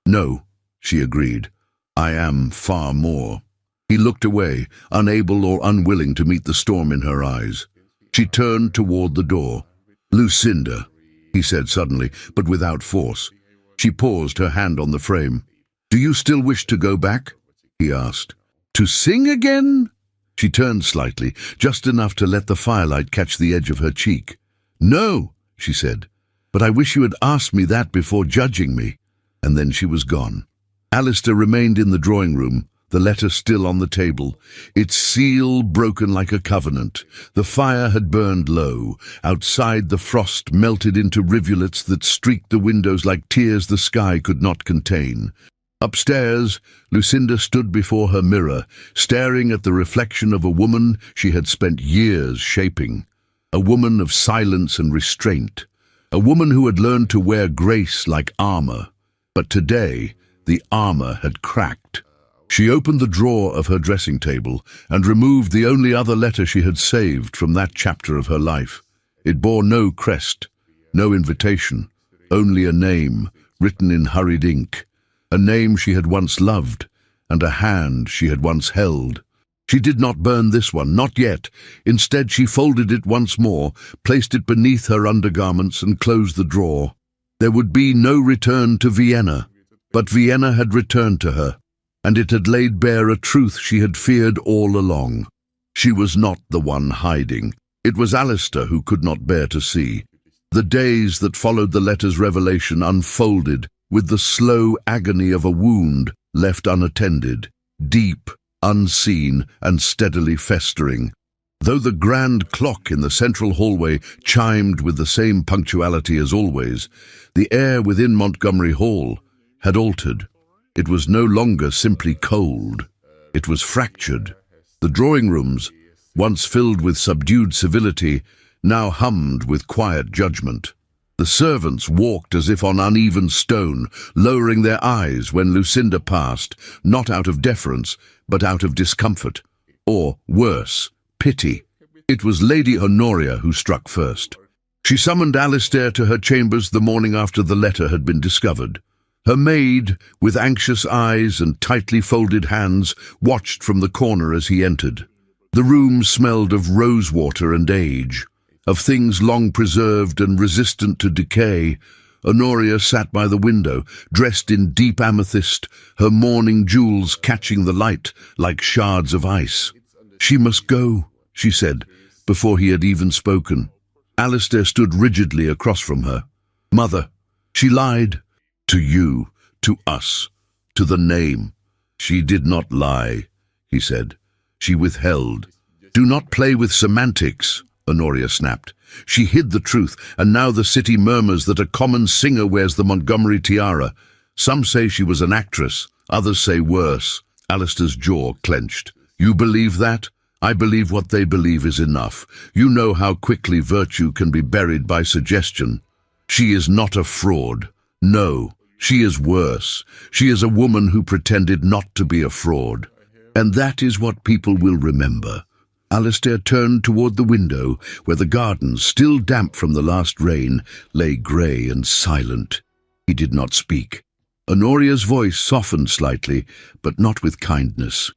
"No," she agreed. "I am far more." He looked away, unable or unwilling to meet the storm in her eyes. She turned toward the door. "Lucinda," he said suddenly, but without force. She paused, her hand on the frame. "Do you still wish to go back?" he asked. "To sing again?" She turned slightly, just enough to let the firelight catch the edge of her cheek. "No," she said, "but I wish you had asked me that before judging me." And then she was gone. Alistair remained in the drawing room, the letter still on the table, its seal broken like a covenant. The fire had burned low. Outside, the frost melted into rivulets that streaked the windows like tears the sky could not contain. Upstairs, Lucinda stood before her mirror, staring at the reflection of a woman she had spent years shaping. A woman of silence and restraint. A woman who had learned to wear grace like armor. But today, the armor had cracked. She opened the drawer of her dressing table and removed the only other letter she had saved from that chapter of her life. It bore no crest, no invitation, only a name written in hurried ink. A name she had once loved, and a hand she had once held. She did not burn this one, not yet. Instead, she folded it once more, placed it beneath her undergarments, and closed the drawer. There would be no return to Vienna, but Vienna had returned to her, and it had laid bare a truth she had feared all along. She was not the one hiding. It was Alistair who could not bear to see. The days that followed the letter's revelation unfolded with the slow agony of a wound left unattended, deep, unseen, and steadily festering. Though the grand clock in the central hallway chimed with the same punctuality as always, the air within Montgomery Hall had altered. It was no longer simply cold. It was fractured. The drawing rooms, once filled with subdued civility, now hummed with quiet judgment. The servants walked as if on uneven stone, lowering their eyes when Lucinda passed, not out of deference, but out of discomfort. Or, worse, pity. It was Lady Honoria who struck first. She summoned Alistair to her chambers the morning after the letter had been discovered. Her maid, with anxious eyes and tightly folded hands, watched from the corner as he entered. The room smelled of rosewater and age, of things long preserved and resistant to decay. Honoria sat by the window, dressed in deep amethyst, her mourning jewels catching the light like shards of ice. "She must go," she said, before he had even spoken. Alistair stood rigidly across from her. "Mother, she lied. To you, to us, to the name." "She did not lie," he said. "She withheld." "Do not play with semantics," Honoria snapped. "She hid the truth, and now the city murmurs that a common singer wears the Montgomery tiara. Some say she was an actress, others say worse." Alistair's jaw clenched. "You believe that? I believe what they believe is enough. You know how quickly virtue can be buried by suggestion. She is not a fraud. No, she is worse. She is a woman who pretended not to be a fraud. And that is what people will remember." Alistair turned toward the window, where the garden, still damp from the last rain, lay grey and silent. He did not speak. Honoria's voice softened slightly, but not with kindness.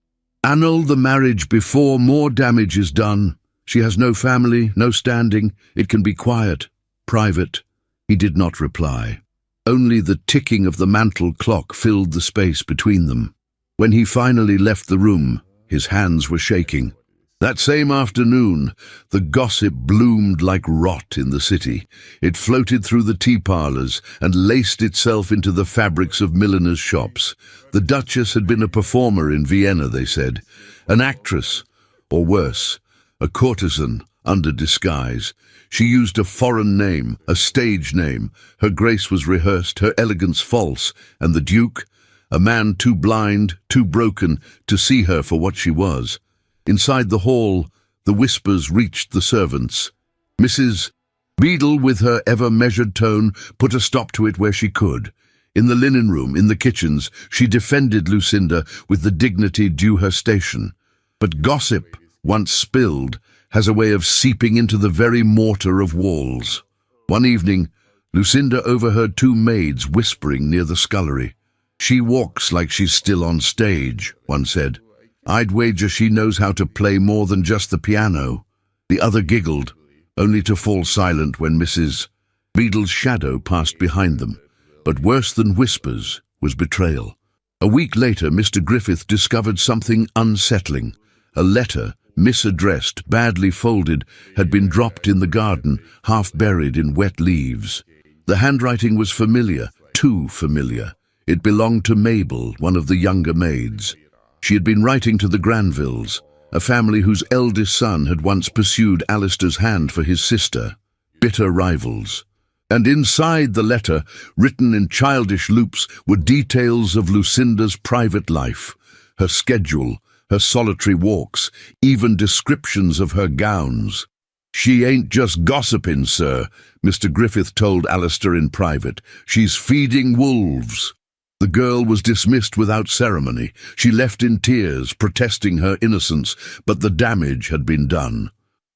"Annul the marriage before more damage is done. She has no family, no standing. It can be quiet, private." He did not reply. Only the ticking of the mantel clock filled the space between them. When he finally left the room, his hands were shaking. That same afternoon, the gossip bloomed like rot in the city. It floated through the tea parlours and laced itself into the fabrics of milliners' shops. The Duchess had been a performer in Vienna, they said. An actress, or worse, a courtesan under disguise. She used a foreign name, a stage name. Her grace was rehearsed, her elegance false, and the Duke, a man too blind, too broken, to see her for what she was. Inside the hall, the whispers reached the servants. Mrs. Beadle, with her ever-measured tone, put a stop to it where she could. In the linen room, in the kitchens, she defended Lucinda with the dignity due her station. But gossip once spilled, has a way of seeping into the very mortar of walls. One evening, Lucinda overheard two maids whispering near the scullery. "She walks like she's still on stage," one said. "I'd wager she knows how to play more than just the piano." The other giggled, only to fall silent when Mrs. Beadle's shadow passed behind them. But worse than whispers was betrayal. A week later, Mr. Griffith discovered something unsettling. A letter, misaddressed, badly folded, had been dropped in the garden, half buried in wet leaves. The handwriting was familiar, too familiar. It belonged to Mabel, one of the younger maids. She had been writing to the Granvilles, a family whose eldest son had once pursued Alistair's hand for his sister, bitter rivals. And inside the letter, written in childish loops, were details of Lucinda's private life, her schedule, her solitary walks, even descriptions of her gowns. "She ain't just gossiping, sir," Mr. Griffith told Alistair in private. "She's feeding wolves." The girl was dismissed without ceremony. She left in tears, protesting her innocence, but the damage had been done.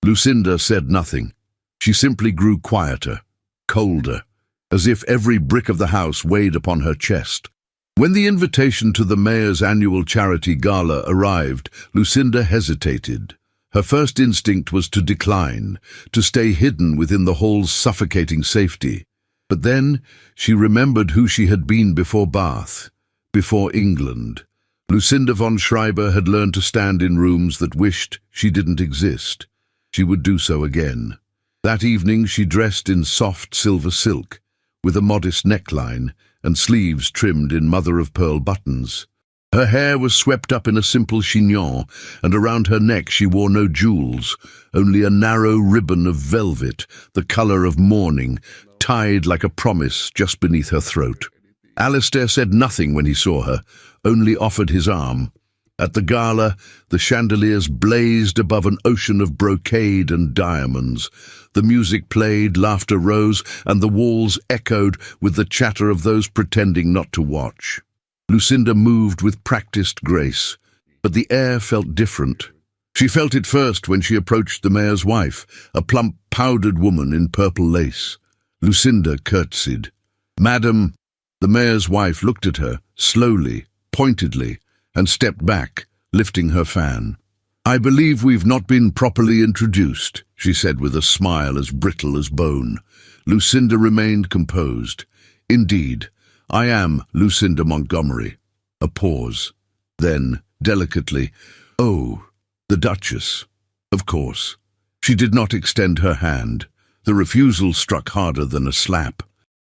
Lucinda said nothing. She simply grew quieter, colder, as if every brick of the house weighed upon her chest. When the invitation to the mayor's annual charity gala arrived, Lucinda hesitated. Her first instinct was to decline, to stay hidden within the hall's suffocating safety. But then she remembered who she had been before Bath, before England. Lucinda von Schreiber had learned to stand in rooms that wished she didn't exist. She would do so again. That evening she dressed in soft silver silk, with a modest neckline and sleeves trimmed in mother-of-pearl buttons. Her hair was swept up in a simple chignon, and around her neck she wore no jewels, only a narrow ribbon of velvet, the colour of mourning, tied like a promise just beneath her throat. Alistair said nothing when he saw her, only offered his arm. At the gala, the chandeliers blazed above an ocean of brocade and diamonds. The music played, laughter rose, and the walls echoed with the chatter of those pretending not to watch. Lucinda moved with practiced grace, but the air felt different. She felt it first when she approached the mayor's wife, a plump, powdered woman in purple lace. Lucinda curtsied. "Madam," the mayor's wife looked at her, slowly, pointedly, and stepped back, lifting her fan. "I believe we've not been properly introduced," she said with a smile as brittle as bone. Lucinda remained composed. "Indeed, I am Lucinda Montgomery." A pause. Then, delicately, "Oh, the Duchess." Of course. She did not extend her hand. The refusal struck harder than a slap.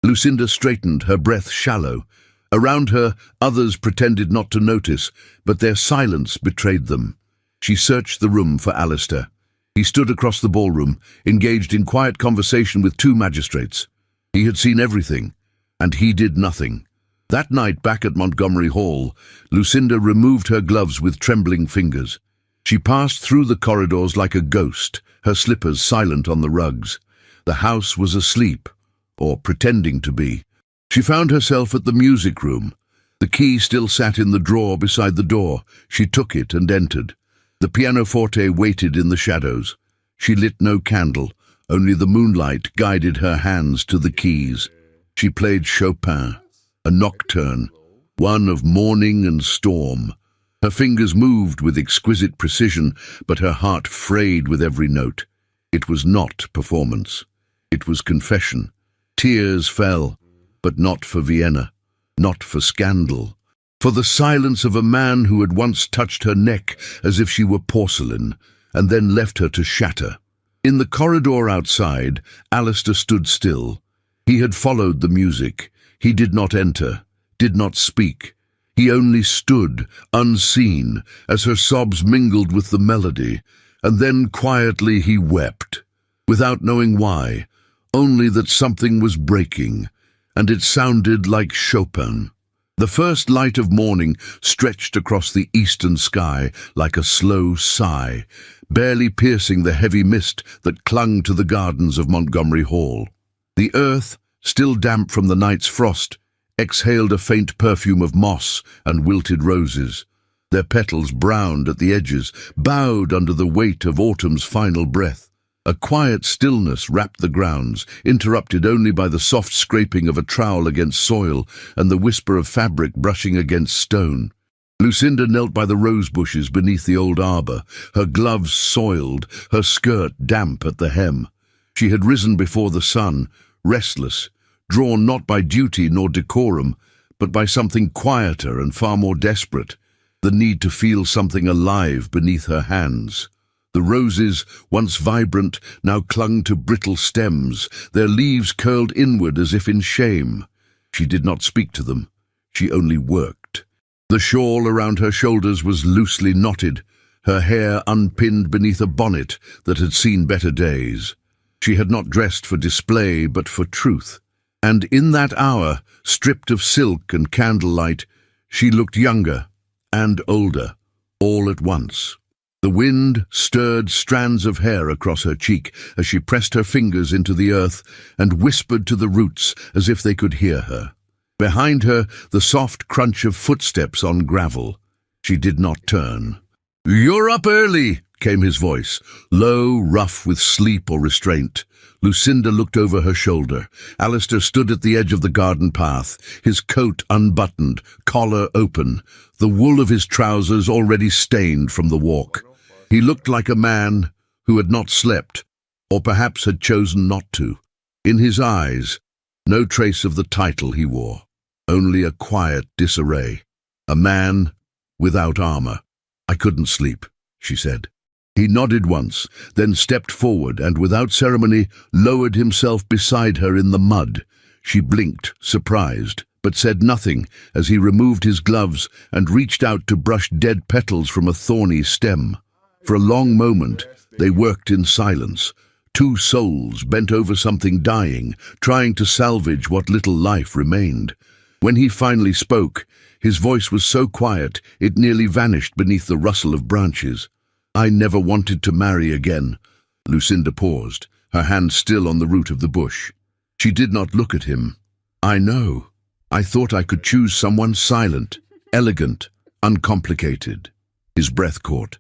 Lucinda straightened, her breath shallow. Around her, others pretended not to notice, but their silence betrayed them. She searched the room for Alistair. He stood across the ballroom, engaged in quiet conversation with two magistrates. He had seen everything, and he did nothing. That night, back at Montgomery Hall, Lucinda removed her gloves with trembling fingers. She passed through the corridors like a ghost, her slippers silent on the rugs. The house was asleep, or pretending to be. She found herself at the music room. The key still sat in the drawer beside the door. She took it and entered. The pianoforte waited in the shadows. She lit no candle. Only the moonlight guided her hands to the keys. She played Chopin, a nocturne, one of morning and storm. Her fingers moved with exquisite precision, but her heart frayed with every note. It was not performance. It was confession. Tears fell, but not for Vienna, not for scandal, for the silence of a man who had once touched her neck as if she were porcelain, and then left her to shatter. In the corridor outside, Alistair stood still. He had followed the music. He did not enter, did not speak. He only stood, unseen, as her sobs mingled with the melody, and then quietly he wept, without knowing why, only that something was breaking, and it sounded like Chopin. The first light of morning stretched across the eastern sky like a slow sigh, barely piercing the heavy mist that clung to the gardens of Montgomery Hall. The earth, still damp from the night's frost, exhaled a faint perfume of moss and wilted roses. their petals browned at the edges, bowed under the weight of autumn's final breath. A quiet stillness wrapped the grounds, interrupted only by the soft scraping of a trowel against soil and the whisper of fabric brushing against stone. Lucinda knelt by the rose bushes beneath the old arbor, her gloves soiled, her skirt damp at the hem. She had risen before the sun, restless, drawn not by duty nor decorum, but by something quieter and far more desperate, the need to feel something alive beneath her hands. The roses, once vibrant, now clung to brittle stems, their leaves curled inward as if in shame. She did not speak to them. She only worked. The shawl around her shoulders was loosely knotted, her hair unpinned beneath a bonnet that had seen better days. She had not dressed for display, but for truth. And in that hour, stripped of silk and candlelight, she looked younger and older, all at once. The wind stirred strands of hair across her cheek as she pressed her fingers into the earth and whispered to the roots as if they could hear her. Behind her, the soft crunch of footsteps on gravel. She did not turn. "You're up early," came his voice, low, rough with sleep or restraint. Lucinda looked over her shoulder. Alistair stood at the edge of the garden path, his coat unbuttoned, collar open, the wool of his trousers already stained from the walk. He looked like a man who had not slept, or perhaps had chosen not to. In his eyes, no trace of the title he wore, only a quiet disarray. A man without armor. "I couldn't sleep," she said. He nodded once, then stepped forward and without ceremony lowered himself beside her in the mud. She blinked, surprised, but said nothing as he removed his gloves and reached out to brush dead petals from a thorny stem. For a long moment, they worked in silence, two souls bent over something dying, trying to salvage what little life remained. When he finally spoke, his voice was so quiet it nearly vanished beneath the rustle of branches. "I never wanted to marry again." Lucinda paused, her hand still on the root of the bush. She did not look at him. "I know. I thought I could choose someone silent, elegant, uncomplicated." His breath caught.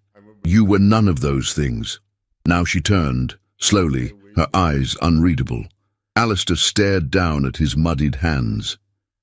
"You were none of those things." Now she turned, slowly, her eyes unreadable. Alistair stared down at his muddied hands.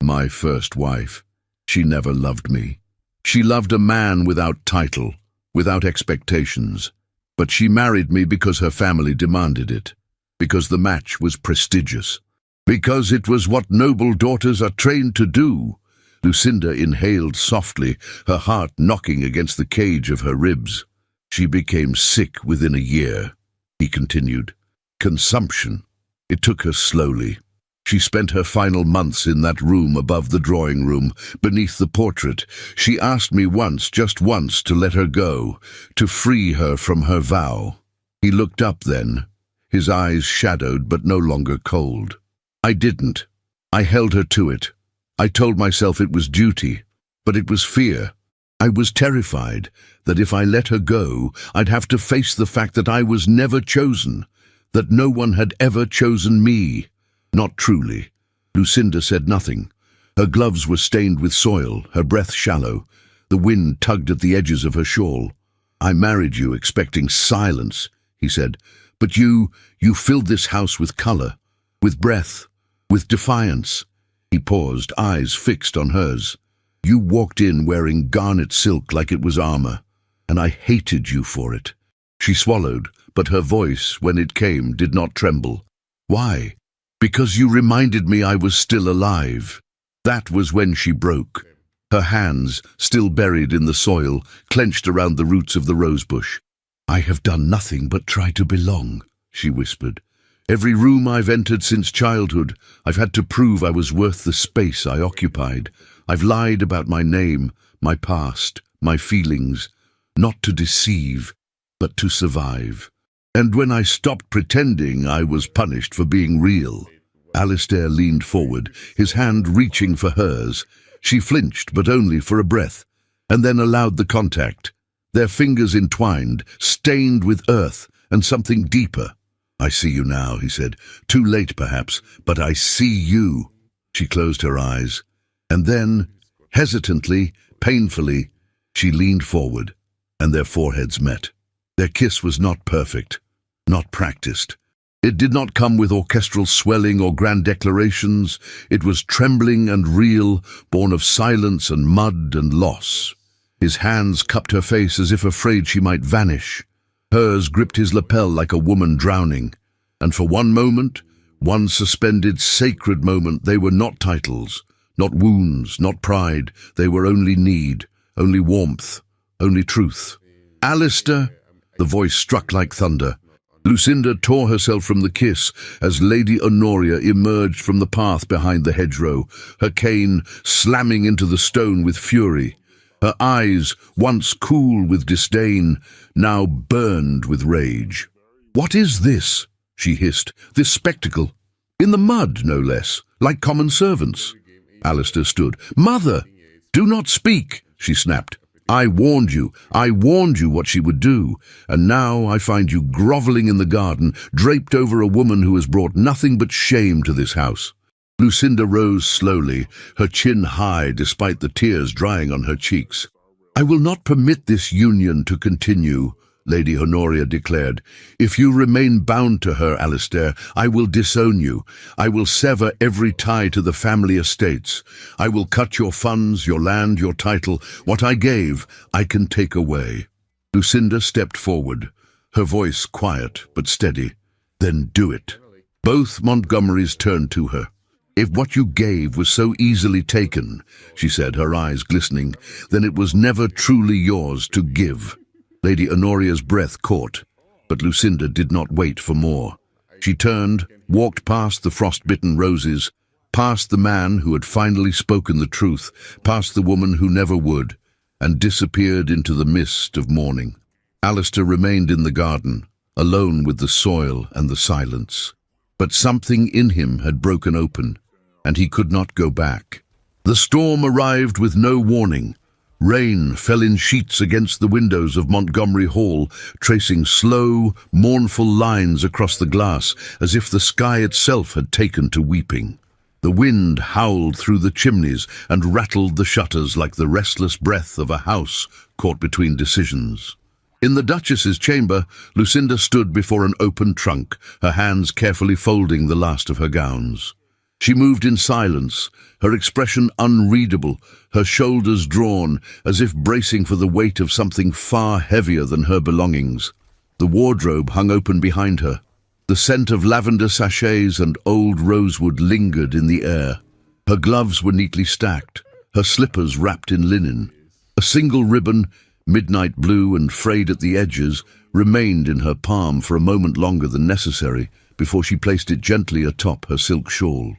"My first wife. She never loved me. She loved a man without title, without expectations. But she married me because her family demanded it, because the match was prestigious, because it was what noble daughters are trained to do." Lucinda inhaled softly, her heart knocking against the cage of her ribs. "She became sick within a year," he continued. "Consumption. It took her slowly. She spent her final months in that room above the drawing room, beneath the portrait. She asked me once, just once, to let her go, to free her from her vow." He looked up then, his eyes shadowed but no longer cold. "I didn't. I held her to it. I told myself it was duty, but it was fear. I was terrified that if I let her go, I'd have to face the fact that I was never chosen, that no one had ever chosen me. Not truly." Lucinda said nothing. Her gloves were stained with soil, her breath shallow. The wind tugged at the edges of her shawl. "I married you expecting silence," he said, "but you filled this house with color, with breath, with defiance." He paused, eyes fixed on hers. "You walked in wearing garnet silk like it was armor, and I hated you for it." She swallowed, but her voice, when it came, did not tremble. "Why?" "Because you reminded me I was still alive." That was when she broke. Her hands, still buried in the soil, clenched around the roots of the rosebush. "I have done nothing but try to belong," she whispered. "Every room I've entered since childhood, I've had to prove I was worth the space I occupied. I've lied about my name, my past, my feelings, not to deceive, but to survive. And when I stopped pretending, I was punished for being real." Alistair leaned forward, his hand reaching for hers. She flinched, but only for a breath, and then allowed the contact. Their fingers entwined, stained with earth and something deeper. "I see you now," he said. "Too late, perhaps, but I see you." She closed her eyes, and then, hesitantly, painfully, She leaned forward, and their foreheads met. Their kiss was not perfect, not practiced. It did not come with orchestral swelling or grand declarations. It was trembling and real, born of silence and mud and loss. His hands cupped her face as if afraid she might vanish. Hers gripped his lapel like a woman drowning. And for one moment, one suspended, sacred moment, they were not titles, not wounds, not pride. They were only need, only warmth, only truth. "Alistair!" The voice struck like thunder. Lucinda tore herself from the kiss as Lady Honoria emerged from the path behind the hedgerow, her cane slamming into the stone with fury. Her eyes, once cool with disdain, now burned with rage. "What is this?" she hissed. "This spectacle? In the mud, no less, like common servants." Alistair stood. "Mother! Do not speak!" she snapped. I warned you what she would do, and now I find you grovelling in the garden, draped over a woman who has brought nothing but shame to this house." Lucinda rose slowly, her chin high despite the tears drying on her cheeks. "I will not permit this union to continue," Lady Honoria declared. "If you remain bound to her, Alistair, I will disown you. I will sever every tie to the family estates. I will cut your funds, your land, your title. What I gave, I can take away." Lucinda stepped forward, her voice quiet but steady. "Then do it." Both Montgomerys turned to her. "If what you gave was so easily taken," she said, her eyes glistening, "then it was never truly yours to give." Lady Honoria's breath caught, but Lucinda did not wait for more. She turned, walked past the frost-bitten roses, past the man who had finally spoken the truth, past the woman who never would, and disappeared into the mist of morning. Alistair remained in the garden, alone with the soil and the silence. But something in him had broken open, and he could not go back. The storm arrived with no warning. Rain fell in sheets against the windows of Montgomery Hall, tracing slow, mournful lines across the glass, as if the sky itself had taken to weeping. The wind howled through the chimneys and rattled the shutters like the restless breath of a house caught between decisions. In the Duchess's chamber, Lucinda stood before an open trunk, her hands carefully folding the last of her gowns. She moved in silence, her expression unreadable, her shoulders drawn, as if bracing for the weight of something far heavier than her belongings. The wardrobe hung open behind her. The scent of lavender sachets and old rosewood lingered in the air. Her gloves were neatly stacked, her slippers wrapped in linen. A single ribbon, midnight blue and frayed at the edges, remained in her palm for a moment longer than necessary before she placed it gently atop her silk shawl.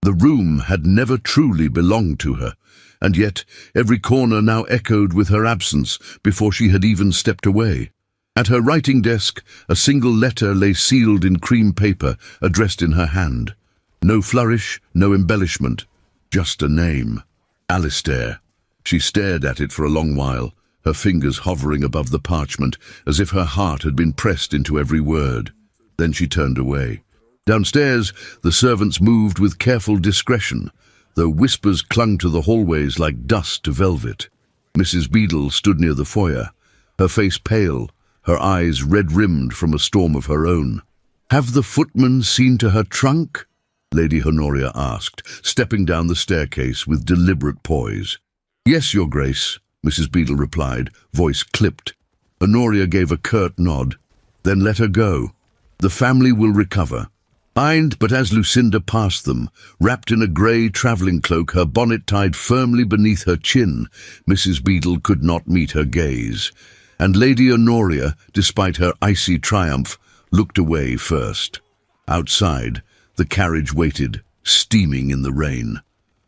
The room had never truly belonged to her, and yet every corner now echoed with her absence before she had even stepped away. At her writing desk, a single letter lay sealed in cream paper, addressed in her hand. No flourish, no embellishment, just a name. Alistair. She stared at it for a long while, her fingers hovering above the parchment, as if her heart had been pressed into every word. Then she turned away. Downstairs, the servants moved with careful discretion, though whispers clung to the hallways like dust to velvet. Mrs. Beadle stood near the foyer, her face pale, her eyes red-rimmed from a storm of her own. "Have the footman seen to her trunk?" Lady Honoria asked, stepping down the staircase with deliberate poise. "Yes, Your Grace," Mrs. Beadle replied, voice clipped. Honoria gave a curt nod. "Then let her go. The family will recover." But as Lucinda passed them, wrapped in a grey travelling cloak, her bonnet tied firmly beneath her chin, Mrs. Beadle could not meet her gaze, and Lady Honoria, despite her icy triumph, looked away first. Outside, the carriage waited, steaming in the rain.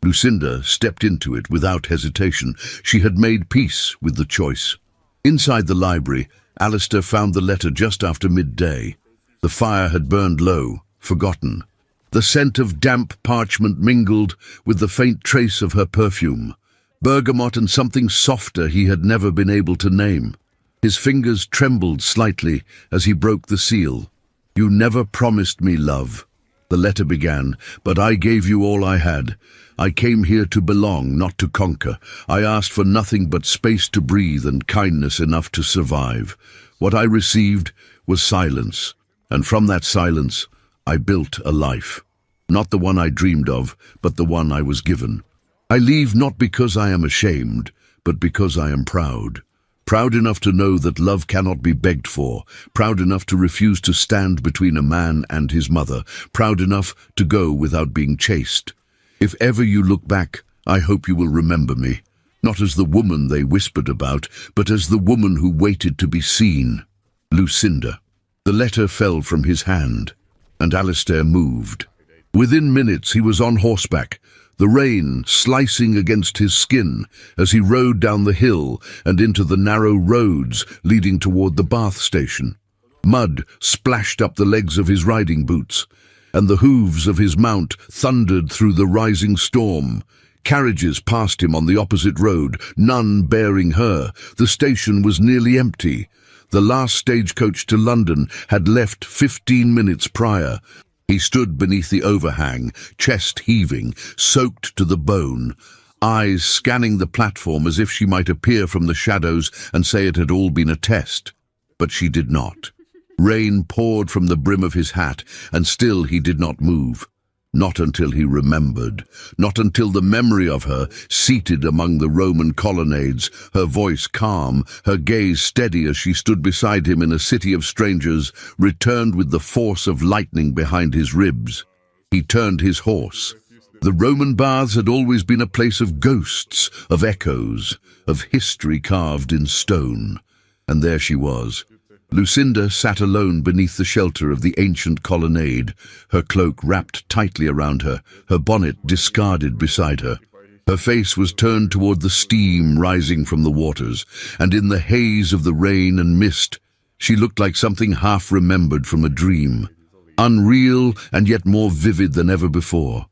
Lucinda stepped into it without hesitation. She had made peace with the choice. Inside the library, Alistair found the letter just after midday. The fire had burned low, forgotten. The scent of damp parchment mingled with the faint trace of her perfume, bergamot and something softer he had never been able to name. His fingers trembled slightly as he broke the seal. "You never promised me love," the letter began, "but I gave you all I had. I came here to belong, not to conquer. I asked for nothing but space to breathe and kindness enough to survive. What I received was silence, and from that silence, I built a life. Not the one I dreamed of, but the one I was given. I leave not because I am ashamed, but because I am proud. Proud enough to know that love cannot be begged for, proud enough to refuse to stand between a man and his mother, proud enough to go without being chased. If ever you look back, I hope you will remember me, not as the woman they whispered about, but as the woman who waited to be seen. Lucinda. The letter fell from his hand, and Alistair moved. Within minutes he was on horseback, the rain slicing against his skin as he rode down the hill and into the narrow roads leading toward the Bath station. Mud splashed up the legs of his riding boots, and the hooves of his mount thundered through the rising storm. Carriages passed him on the opposite road, none bearing her. The station was nearly empty. The last stagecoach to London had left 15 minutes prior. He stood beneath the overhang, chest heaving, soaked to the bone, eyes scanning the platform as if she might appear from the shadows and say it had all been a test. But she did not. Rain poured from the brim of his hat, and still he did not move. Not until he remembered, not until the memory of her, seated among the Roman colonnades, her voice calm, her gaze steady as she stood beside him in a city of strangers, returned with the force of lightning behind his ribs. He turned his horse. The Roman baths had always been a place of ghosts, of echoes, of history carved in stone. And there she was. Lucinda sat alone beneath the shelter of the ancient colonnade, her cloak wrapped tightly around her, her bonnet discarded beside her. Her face was turned toward the steam rising from the waters, and in the haze of the rain and mist, she looked like something half-remembered from a dream, unreal and yet more vivid than ever before.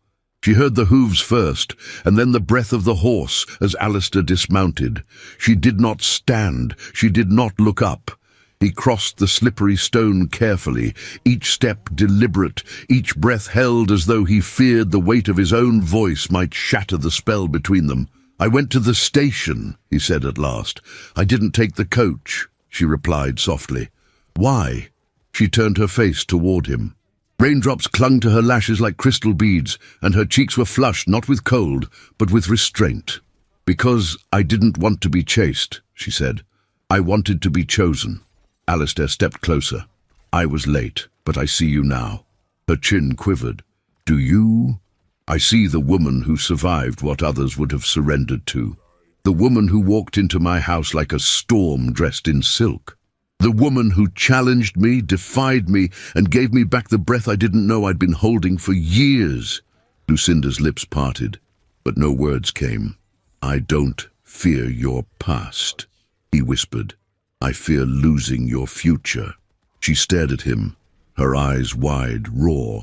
She heard the hooves first, and then the breath of the horse as Alistair dismounted. She did not stand, she did not look up. He crossed the slippery stone carefully, each step deliberate, each breath held as though he feared the weight of his own voice might shatter the spell between them. "I went to the station," he said at last. "I didn't take the coach," she replied softly. "Why?" She turned her face toward him. Raindrops clung to her lashes like crystal beads, and her cheeks were flushed not with cold, but with restraint. "Because I didn't want to be chased," she said. "I wanted to be chosen." Alistair stepped closer. "I was late, but I see you now." Her chin quivered. "Do you?" "I see the woman who survived what others would have surrendered to. The woman who walked into my house like a storm dressed in silk. The woman who challenged me, defied me, and gave me back the breath I didn't know I'd been holding for years." Lucinda's lips parted, but no words came. "I don't fear your past," he whispered. "I fear losing your future." She stared at him, her eyes wide, raw,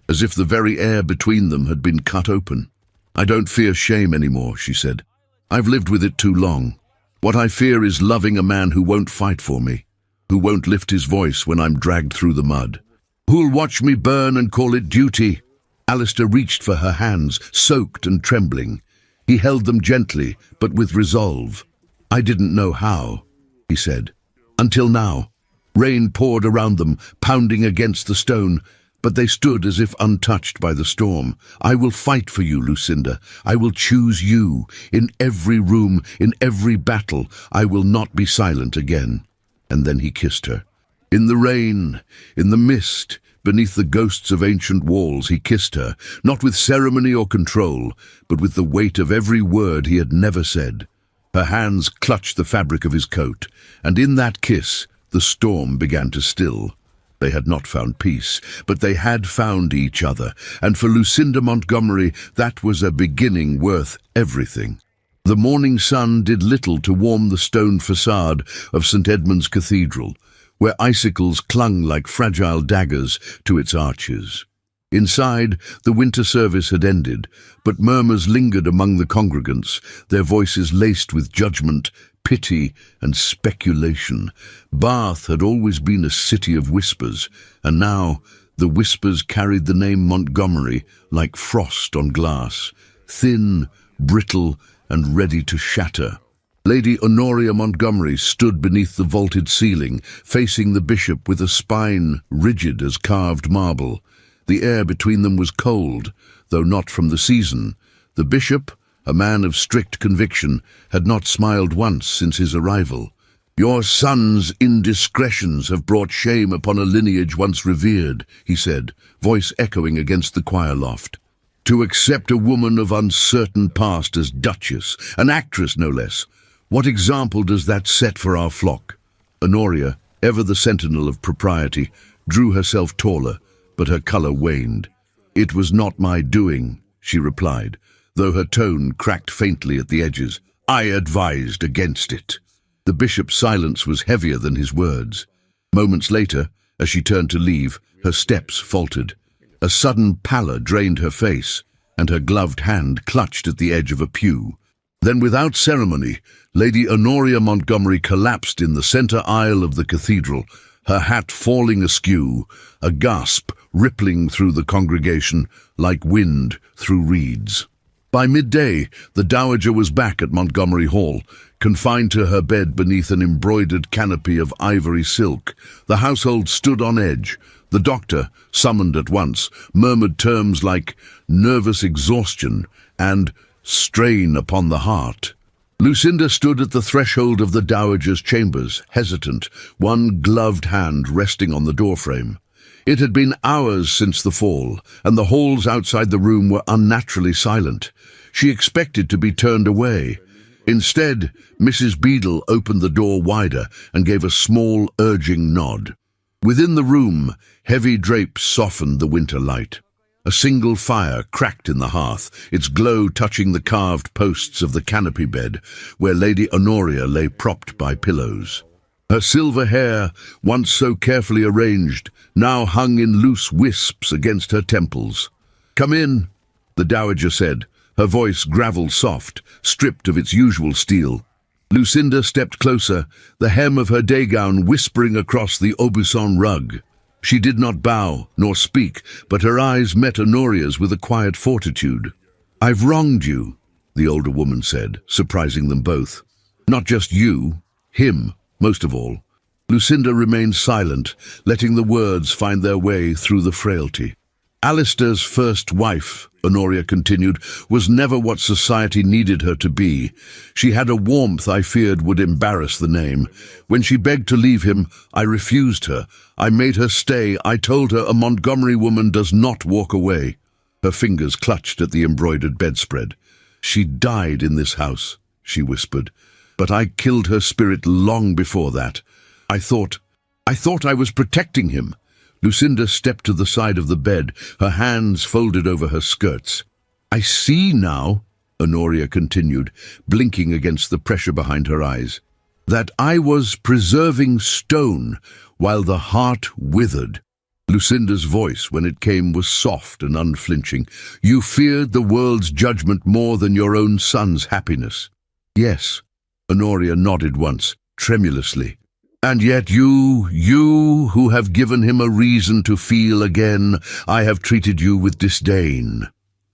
as if the very air between them had been cut open. "I don't fear shame anymore," she said. "I've lived with it too long. What I fear is loving a man who won't fight for me, who won't lift his voice when I'm dragged through the mud, who'll watch me burn and call it duty." Alistair reached for her hands, soaked and trembling. He held them gently, but with resolve. "I didn't know how," he said. "Until now." Rain poured around them, pounding against the stone, but they stood as if untouched by the storm. "I will fight for you, Lucinda. I will choose you. In every room, in every battle, I will not be silent again." And then he kissed her. In the rain, in the mist, beneath the ghosts of ancient walls, he kissed her, not with ceremony or control, but with the weight of every word he had never said. Her hands clutched the fabric of his coat, and in that kiss the storm began to still. They had not found peace, but they had found each other, and for Lucinda Montgomery that was a beginning worth everything. The morning sun did little to warm the stone facade of St. Edmund's Cathedral, where icicles clung like fragile daggers to its arches. Inside, the winter service had ended, but murmurs lingered among the congregants, their voices laced with judgment, pity, and speculation. Bath had always been a city of whispers, and now the whispers carried the name Montgomery like frost on glass. thin, brittle, and ready to shatter. Lady Honoria Montgomery stood beneath the vaulted ceiling, facing the bishop with a spine rigid as carved marble. The air between them was cold, though not from the season. The bishop, a man of strict conviction, had not smiled once since his arrival. "Your son's indiscretions have brought shame upon a lineage once revered," he said, voice echoing against the choir loft. "To accept a woman of uncertain past as duchess, an actress no less, what example does that set for our flock?" Honoria, ever the sentinel of propriety, drew herself taller, but her colour waned. "It was not my doing," she replied, though her tone cracked faintly at the edges. "I advised against it." The bishop's silence was heavier than his words. Moments later, as she turned to leave, her steps faltered. A sudden pallor drained her face, and her gloved hand clutched at the edge of a pew. Then, without ceremony, Lady Honoria Montgomery collapsed in the centre aisle of the cathedral, her hat falling askew, a gasp rippling through the congregation like wind through reeds. By midday, the dowager was back at Montgomery Hall, confined to her bed beneath an embroidered canopy of ivory silk. The household stood on edge. The doctor, summoned at once, murmured terms like nervous exhaustion and strain upon the heart. Lucinda stood at the threshold of the dowager's chambers, hesitant, one gloved hand resting on the doorframe. It had been hours since the fall, and the halls outside the room were unnaturally silent. She expected to be turned away. Instead, Mrs. Beadle opened the door wider and gave a small, urging nod. Within the room, heavy drapes softened the winter light. A single fire cracked in the hearth, its glow touching the carved posts of the canopy bed, where Lady Honoria lay propped by pillows. Her silver hair, once so carefully arranged, now hung in loose wisps against her temples. "Come in," the dowager said, her voice gravel-soft, stripped of its usual steel. Lucinda stepped closer, the hem of her day gown whispering across the Aubusson rug. She did not bow, nor speak, but her eyes met Honoria's with a quiet fortitude. "I've wronged you," the older woman said, surprising them both. "Not just you, him, most of all." Lucinda remained silent, letting the words find their way through the frailty. "Alistair's first wife," Honoria continued, "was never what society needed her to be. She had a warmth I feared would embarrass the name. When she begged to leave him, I refused her. I made her stay. I told her a Montgomery woman does not walk away." Her fingers clutched at the embroidered bedspread. "She died in this house," she whispered, "but I killed her spirit long before that. I thought I was protecting him." Lucinda stepped to the side of the bed, her hands folded over her skirts. "I see now," Honoria continued, blinking against the pressure behind her eyes, "that I was preserving stone while the heart withered." Lucinda's voice, when it came, was soft and unflinching. "You feared the world's judgment more than your own son's happiness." "Yes," Honoria nodded once, tremulously. "And yet you who have given him a reason to feel again, I have treated you with disdain."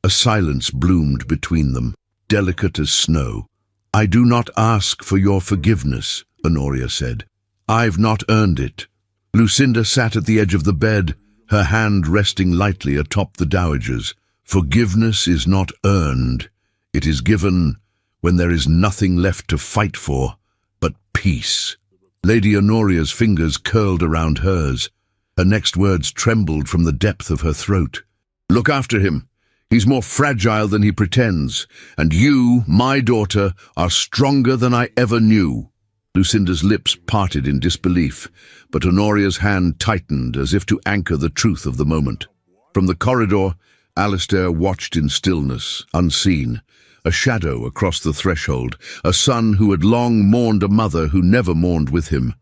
A silence bloomed between them, delicate as snow. "I do not ask for your forgiveness," Honoria said. "I've not earned it." Lucinda sat at the edge of the bed, her hand resting lightly atop the dowager's. "Forgiveness is not earned. It is given when there is nothing left to fight for but peace." Lady Honoria's fingers curled around hers. Her next words trembled from the depth of her throat. "Look after him. He's more fragile than he pretends, and you, my daughter, are stronger than I ever knew." Lucinda's lips parted in disbelief, but Honoria's hand tightened as if to anchor the truth of the moment. From the corridor, Alistair watched in stillness, unseen, a shadow across the threshold, a son who had long mourned a mother who never mourned with him.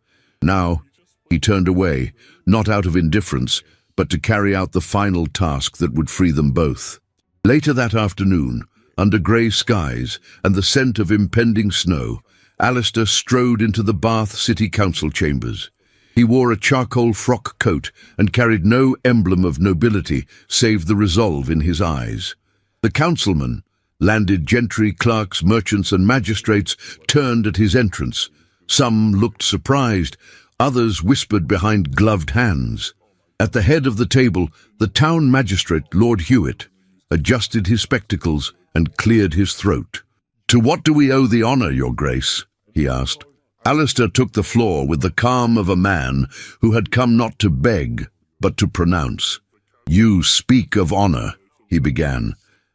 Now he turned away, not out of indifference, but to carry out the final task that would free them both. Later that afternoon, under grey skies and the scent of impending snow, Alistair strode into the Bath City Council chambers. He wore a charcoal frock coat and carried no emblem of nobility save the resolve in his eyes. The councilman, Landed gentry, clerks, merchants, and magistrates turned at his entrance. Some looked surprised, others whispered behind gloved hands. At the head of the table, the town magistrate, Lord Hewitt, adjusted his spectacles and cleared his throat. "To what do we owe the honour, Your Grace?" he asked. Alistair took the floor with the calm of a man who had come not to beg, but to pronounce. "You speak of honour," he began.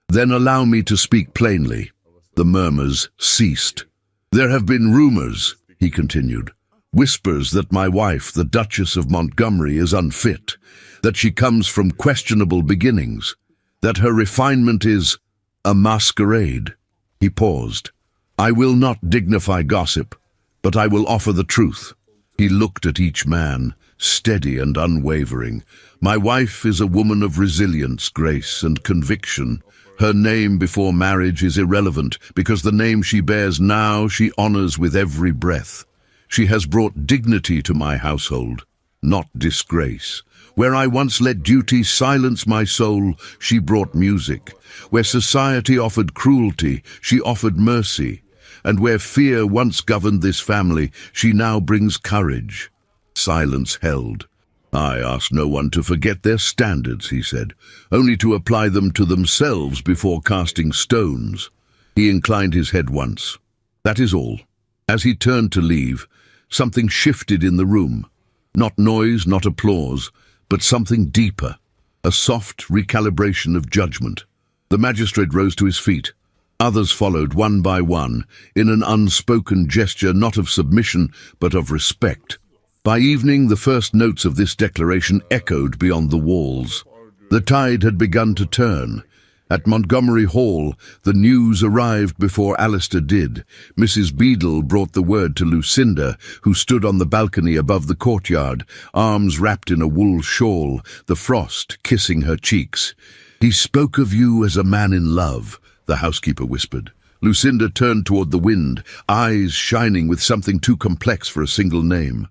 "Then allow me to speak plainly." The murmurs ceased. "There have been rumours," he continued, "whispers that my wife, the Duchess of Montgomery, is unfit, that she comes from questionable beginnings, that her refinement is a masquerade." He paused. "I will not dignify gossip, but I will offer the truth." He looked at each man, steady and unwavering. "My wife is a woman of resilience, grace, and conviction. Her name before marriage is irrelevant, because the name she bears now she honors with every breath. She has brought dignity to my household, not disgrace. Where I once let duty silence my soul, she brought music. Where society offered cruelty, she offered mercy. And where fear once governed this family, she now brings courage." Silence held. "I ask no one to forget their standards," he said, "only to apply them to themselves before casting stones." He inclined his head once. "That is all." As he turned to leave, something shifted in the room. Not noise, not applause, but something deeper, a soft recalibration of judgment. The magistrate rose to his feet. Others followed one by one, in an unspoken gesture not of submission, but of respect. By evening, the first notes of this declaration echoed beyond the walls. The tide had begun to turn. At Montgomery Hall, the news arrived before Alistair did. Mrs. Beadle brought the word to Lucinda, who stood on the balcony above the courtyard, arms wrapped in a wool shawl, the frost kissing her cheeks. "He spoke of you as a man in love," the housekeeper whispered. Lucinda turned toward the wind, eyes shining with something too complex for a single name.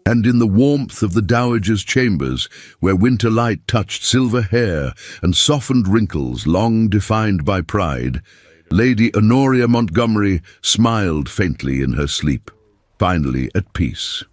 And in the warmth of the dowager's chambers, where winter light touched silver hair and softened wrinkles long defined by pride, Lady Honoria Montgomery smiled faintly in her sleep, finally at peace.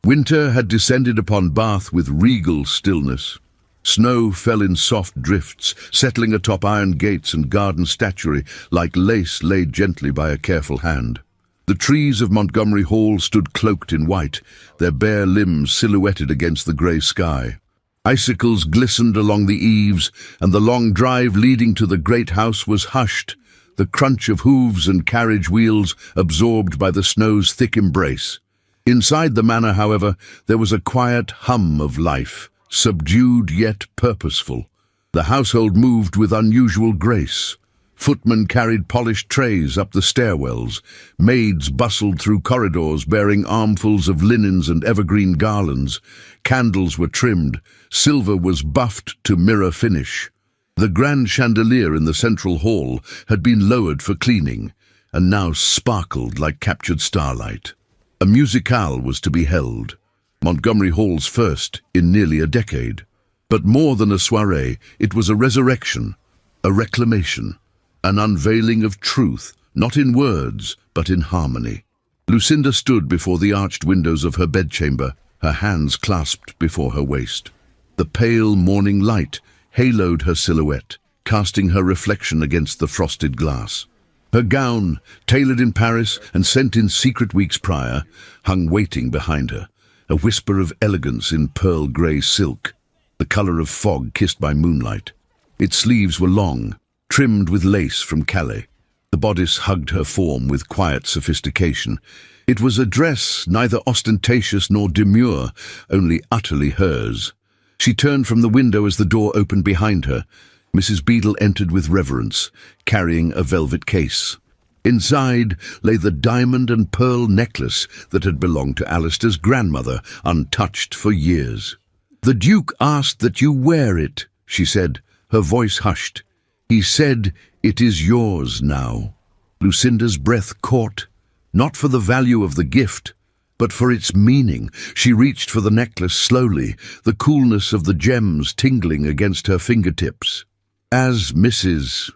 Winter had descended upon Bath with regal stillness. Snow fell in soft drifts, settling atop iron gates and garden statuary like lace laid gently by a careful hand. The trees of Montgomery Hall stood cloaked in white, their bare limbs silhouetted against the grey sky. Icicles glistened along the eaves, and the long drive leading to the great house was hushed, the crunch of hooves and carriage wheels absorbed by the snow's thick embrace. Inside the manor, however, there was a quiet hum of life, subdued yet purposeful. The household moved with unusual grace. Footmen carried polished trays up the stairwells. Maids bustled through corridors bearing armfuls of linens and evergreen garlands. Candles were trimmed. Silver was buffed to mirror finish. The grand chandelier in the central hall had been lowered for cleaning, and now sparkled like captured starlight. A musicale was to be held, Montgomery Hall's first in nearly a decade. But more than a soiree, it was a resurrection, a reclamation, an unveiling of truth, not in words, but in harmony. Lucinda stood before the arched windows of her bedchamber, her hands clasped before her waist. The pale morning light haloed her silhouette, casting her reflection against the frosted glass. Her gown, tailored in Paris and sent in secret weeks prior, hung waiting behind her, a whisper of elegance in pearl grey silk, the colour of fog kissed by moonlight. Its sleeves were long, trimmed with lace from Calais. The bodice hugged her form with quiet sophistication. It was a dress neither ostentatious nor demure, only utterly hers. She turned from the window as the door opened behind her. Mrs. Beadle entered with reverence, carrying a velvet case. Inside lay the diamond and pearl necklace that had belonged to Alistair's grandmother, untouched for years. "The Duke asked that you wear it," she said, her voice hushed. "He said it is yours now." Lucinda's breath caught, not for the value of the gift, but for its meaning. She reached for the necklace slowly, the coolness of the gems tingling against her fingertips. "As Mrs.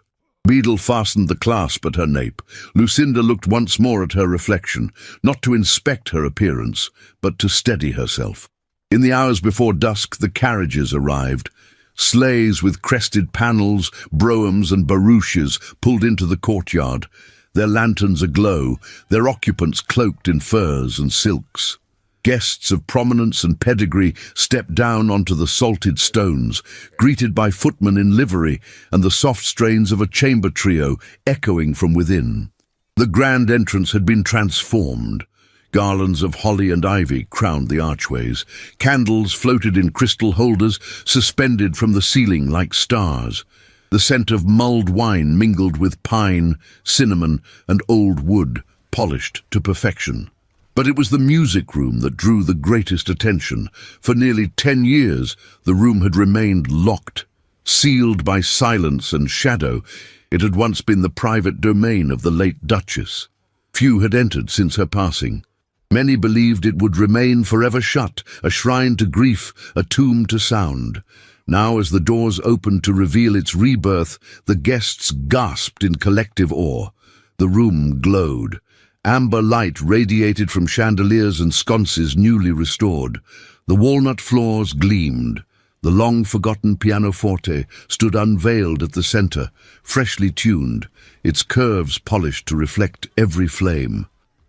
Beadle fastened the clasp at her nape. Lucinda looked once more at her reflection, not to inspect her appearance, but to steady herself. In the hours before dusk, the carriages arrived. Sleighs with crested panels, broughams and barouches pulled into the courtyard, their lanterns aglow, their occupants cloaked in furs and silks. Guests of prominence and pedigree stepped down onto the salted stones, greeted by footmen in livery and the soft strains of a chamber trio echoing from within. The grand entrance had been transformed. Garlands of holly and ivy crowned the archways. Candles floated in crystal holders, suspended from the ceiling like stars. The scent of mulled wine mingled with pine, cinnamon, and old wood, polished to perfection. But it was the music room that drew the greatest attention. For nearly 10 years, the room had remained locked, sealed by silence and shadow. It had once been the private domain of the late Duchess. Few had entered since her passing. Many believed it would remain forever shut, a shrine to grief, a tomb to sound. Now, as the doors opened to reveal its rebirth, the guests gasped in collective awe. The room glowed. Amber light radiated from chandeliers and sconces newly restored. The walnut floors gleamed. The long-forgotten pianoforte stood unveiled at the center, freshly tuned, its curves polished to reflect every flame.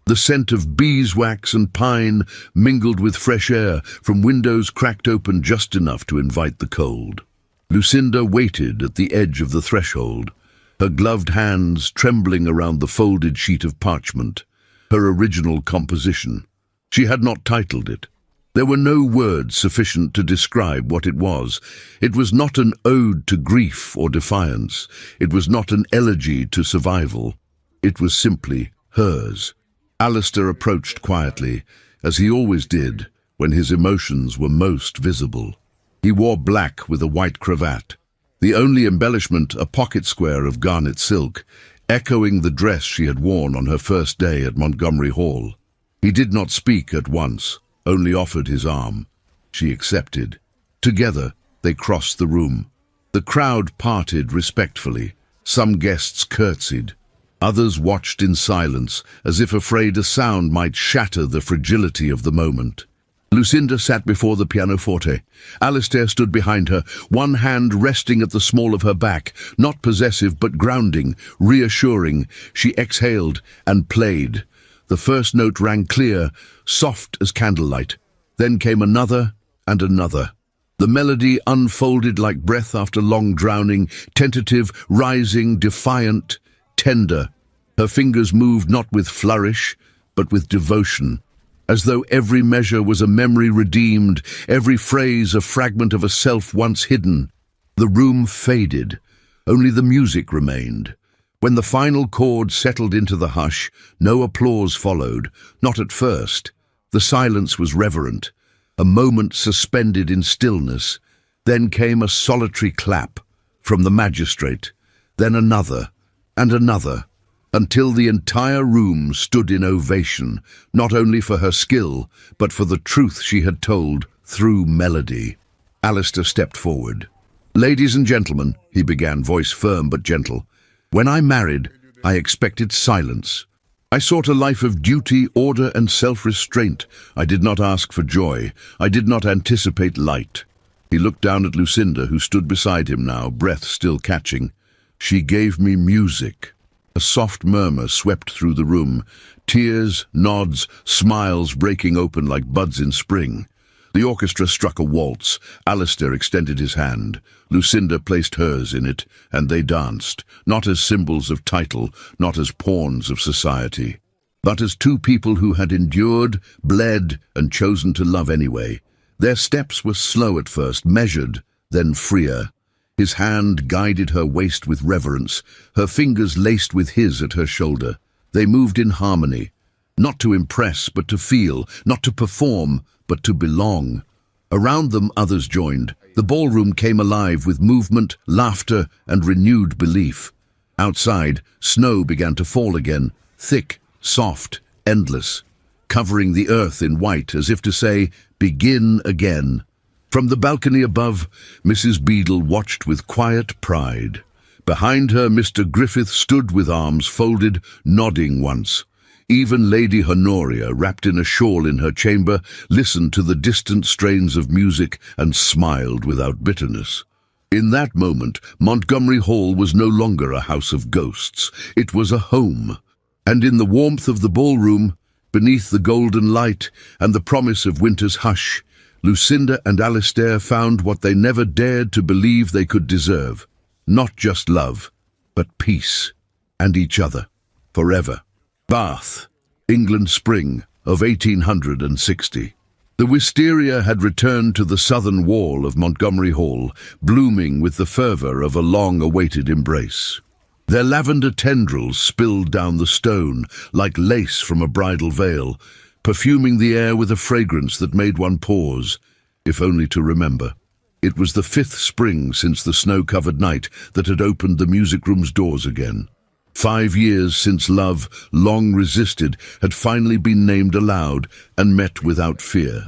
The scent of beeswax and pine mingled with fresh air from windows cracked open just enough to invite the cold. Lucinda waited at the edge of the threshold, her gloved hands trembling around the folded sheet of parchment, her original composition. She had not titled it. There were no words sufficient to describe what it was. It was not an ode to grief or defiance. It was not an elegy to survival. It was simply hers. Alistair approached quietly, as he always did when his emotions were most visible. He wore black with a white cravat, the only embellishment a pocket square of garnet silk, echoing the dress she had worn on her first day at Montgomery Hall. He did not speak at once, only offered his arm. She accepted. Together, they crossed the room. The crowd parted respectfully. Some guests curtsied. Others watched in silence, as if afraid a sound might shatter the fragility of the moment. Lucinda sat before the pianoforte. Alistair stood behind her, one hand resting at the small of her back, not possessive but grounding, reassuring. She exhaled and played. The first note rang clear, soft as candlelight. Then came another and another. The melody unfolded like breath after long drowning, tentative, rising, defiant, tender. Her fingers moved not with flourish, but with devotion, as though every measure was a memory redeemed, every phrase a fragment of a self once hidden. The room faded. Only the music remained. When the final chord settled into the hush, no applause followed, not at first. The silence was reverent, a moment suspended in stillness. Then came a solitary clap from the magistrate, then another, and another, until the entire room stood in ovation, not only for her skill, but for the truth she had told through melody. Alistair stepped forward. "Ladies and gentlemen," he began, voice firm but gentle, "when I married, I expected silence. I sought a life of duty, order, and self-restraint. I did not ask for joy. I did not anticipate light." He looked down at Lucinda, who stood beside him now, breath still catching. "She gave me music." A soft murmur swept through the room, tears, nods, smiles breaking open like buds in spring. The orchestra struck a waltz. Alistair extended his hand. Lucinda placed hers in it, and they danced, not as symbols of title, not as pawns of society, but as two people who had endured, bled, and chosen to love anyway. Their steps were slow at first, measured, then freer. His hand guided her waist with reverence, her fingers laced with his at her shoulder. They moved in harmony, not to impress but to feel, not to perform but to belong. Around them others joined. The ballroom came alive with movement, laughter, and renewed belief. Outside, snow began to fall again, thick, soft, endless, covering the earth in white as if to say, "Begin again." From the balcony above, Mrs. Beadle watched with quiet pride. Behind her, Mr. Griffith stood with arms folded, nodding once. Even Lady Honoria, wrapped in a shawl in her chamber, listened to the distant strains of music and smiled without bitterness. In that moment, Montgomery Hall was no longer a house of ghosts. It was a home. And in the warmth of the ballroom, beneath the golden light and the promise of winter's hush, Lucinda and Alistair found what they never dared to believe they could deserve. Not just love, but peace, and each other, forever. Bath, England, spring of 1860. The wisteria had returned to the southern wall of Montgomery Hall, blooming with the fervour of a long-awaited embrace. Their lavender tendrils spilled down the stone like lace from a bridal veil, perfuming the air with a fragrance that made one pause, if only to remember. It was the 5th spring since the snow-covered night that had opened the music room's doors again. 5 years since love, long resisted, had finally been named aloud and met without fear.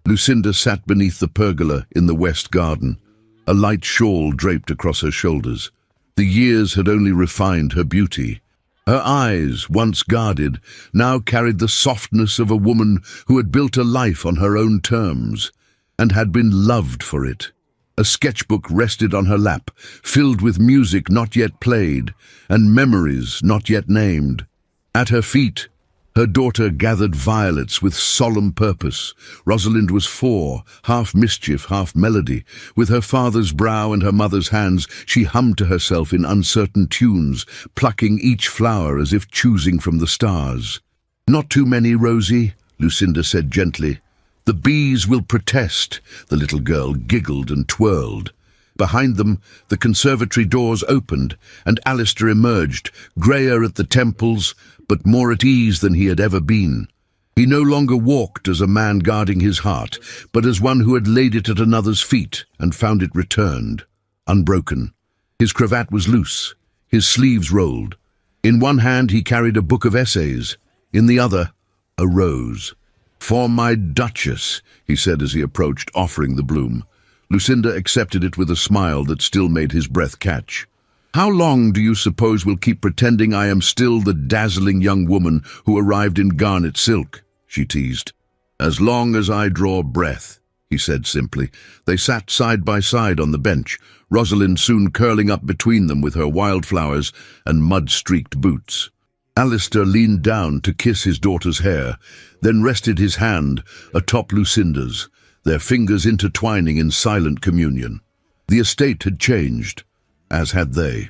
Lucinda sat beneath the pergola in the west garden, a light shawl draped across her shoulders. The years had only refined her beauty. Her eyes, once guarded, now carried the softness of a woman who had built a life on her own terms, and had been loved for it. A sketchbook rested on her lap, filled with music not yet played, and memories not yet named. At her feet, her daughter gathered violets with solemn purpose. Rosalind was 4, half mischief, half melody. With her father's brow and her mother's hands, she hummed to herself in uncertain tunes, plucking each flower as if choosing from the stars. "Not too many, Rosie," Lucinda said gently. "The bees will protest." The little girl giggled and twirled. Behind them, the conservatory doors opened, and Alistair emerged, greyer at the temples, but more at ease than he had ever been. He no longer walked as a man guarding his heart, but as one who had laid it at another's feet and found it returned, unbroken. His cravat was loose, his sleeves rolled. In one hand he carried a book of essays, in the other, a rose. "For my Duchess," he said as he approached, offering the bloom. Lucinda accepted it with a smile that still made his breath catch. "How long do you suppose we'll keep pretending I am still the dazzling young woman who arrived in garnet silk?" she teased. "As long as I draw breath," he said simply. They sat side by side on the bench, Rosalind soon curling up between them with her wildflowers and mud-streaked boots. Alistair leaned down to kiss his daughter's hair, then rested his hand atop Lucinda's, their fingers intertwining in silent communion. The estate had changed, as had they.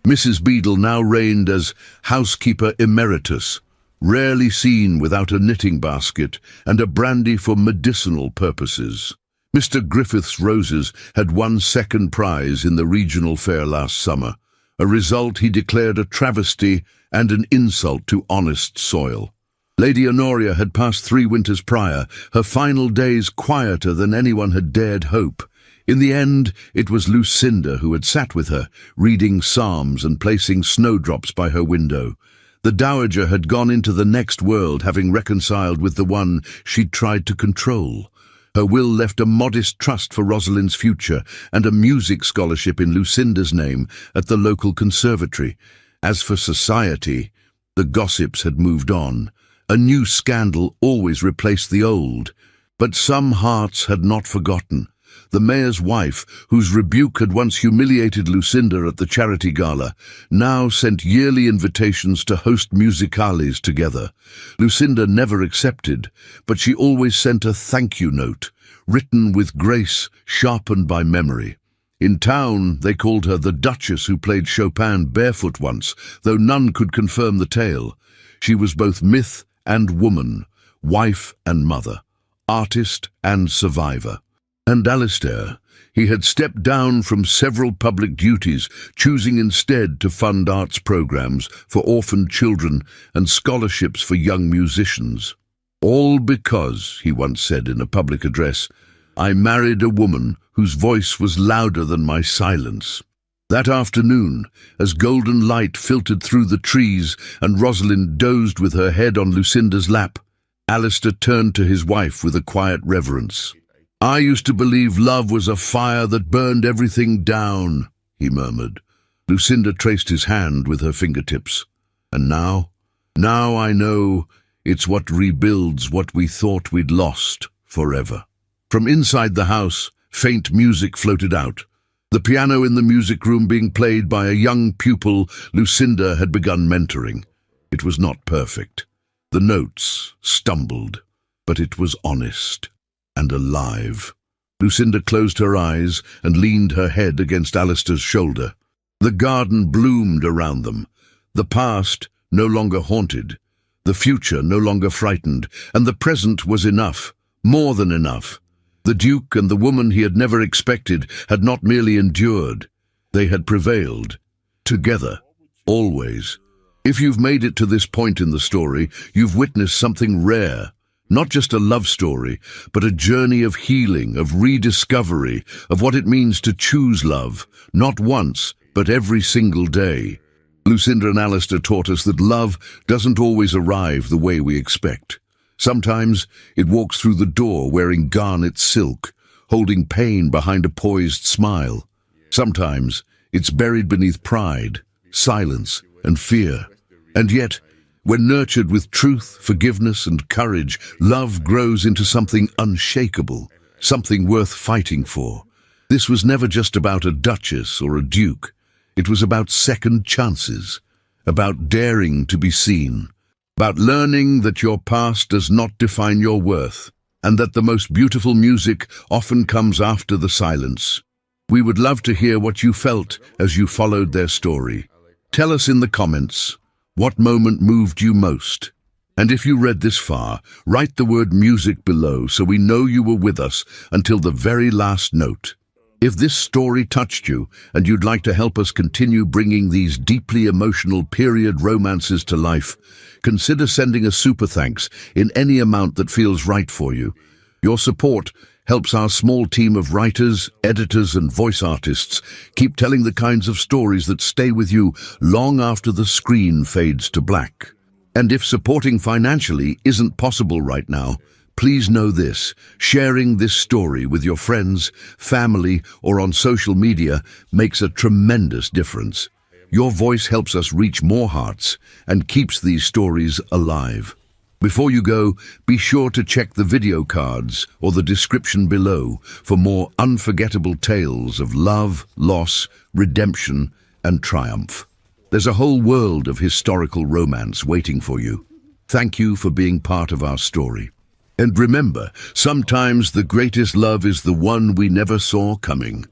Mrs. Beadle now reigned as housekeeper emeritus, rarely seen without a knitting basket and a brandy for medicinal purposes. Mr. Griffith's roses had won second prize in the regional fair last summer, a result he declared a travesty and an insult to honest soil. Lady Honoria had passed 3 winters prior, her final days quieter than anyone had dared hope. In the end, it was Lucinda who had sat with her, reading psalms and placing snowdrops by her window. The dowager had gone into the next world, having reconciled with the one she'd tried to control. Her will left a modest trust for Rosalind's future and a music scholarship in Lucinda's name at the local conservatory. As for society, the gossips had moved on. A new scandal always replaced the old. But some hearts had not forgotten. The mayor's wife, whose rebuke had once humiliated Lucinda at the charity gala, now sent yearly invitations to host musicales together. Lucinda never accepted, but she always sent a thank-you note, written with grace, sharpened by memory. In town, they called her the Duchess who played Chopin barefoot once, though none could confirm the tale. She was both myth and woman, wife and mother, artist and survivor. And Alistair, he had stepped down from several public duties, choosing instead to fund arts programs for orphaned children and scholarships for young musicians. "All because," he once said in a public address, "I married a woman whose voice was louder than my silence." That afternoon, as golden light filtered through the trees and Rosalind dozed with her head on Lucinda's lap, Alistair turned to his wife with a quiet reverence. "I used to believe love was a fire that burned everything down," he murmured. Lucinda traced his hand with her fingertips. And now I know it's what rebuilds what we thought we'd lost forever. From inside the house, faint music floated out. The piano in the music room being played by a young pupil Lucinda had begun mentoring. It was not perfect. The notes stumbled, but it was honest and alive. Lucinda closed her eyes and leaned her head against Alistair's shoulder. The garden bloomed around them. The past no longer haunted, the future no longer frightened, and the present was enough, more than enough. The Duke and the woman he had never expected had not merely endured, they had prevailed. Together, always. If you've made it to this point in the story, you've witnessed something rare. Not just a love story, but a journey of healing, of rediscovery, of what it means to choose love, not once, but every single day. Lucinda and Alistair taught us that love doesn't always arrive the way we expect. Sometimes it walks through the door wearing garnet silk, holding pain behind a poised smile. Sometimes it's buried beneath pride, silence, and fear. And yet, when nurtured with truth, forgiveness, and courage, love grows into something unshakable, something worth fighting for. This was never just about a duchess or a duke. It was about second chances, about daring to be seen, about learning that your past does not define your worth, and that the most beautiful music often comes after the silence. We would love to hear what you felt as you followed their story. Tell us in the comments, what moment moved you most? And if you read this far, write the word music below so we know you were with us until the very last note. If this story touched you and you'd like to help us continue bringing these deeply emotional period romances to life, consider sending a super thanks in any amount that feels right for you. Your support helps our small team of writers, editors, and voice artists keep telling the kinds of stories that stay with you long after the screen fades to black. And if supporting financially isn't possible right now, please know this: sharing this story with your friends, family, or on social media makes a tremendous difference. Your voice helps us reach more hearts and keeps these stories alive. Before you go, be sure to check the video cards or the description below for more unforgettable tales of love, loss, redemption, and triumph. There's a whole world of historical romance waiting for you. Thank you for being part of our story. And remember, sometimes the greatest love is the one we never saw coming.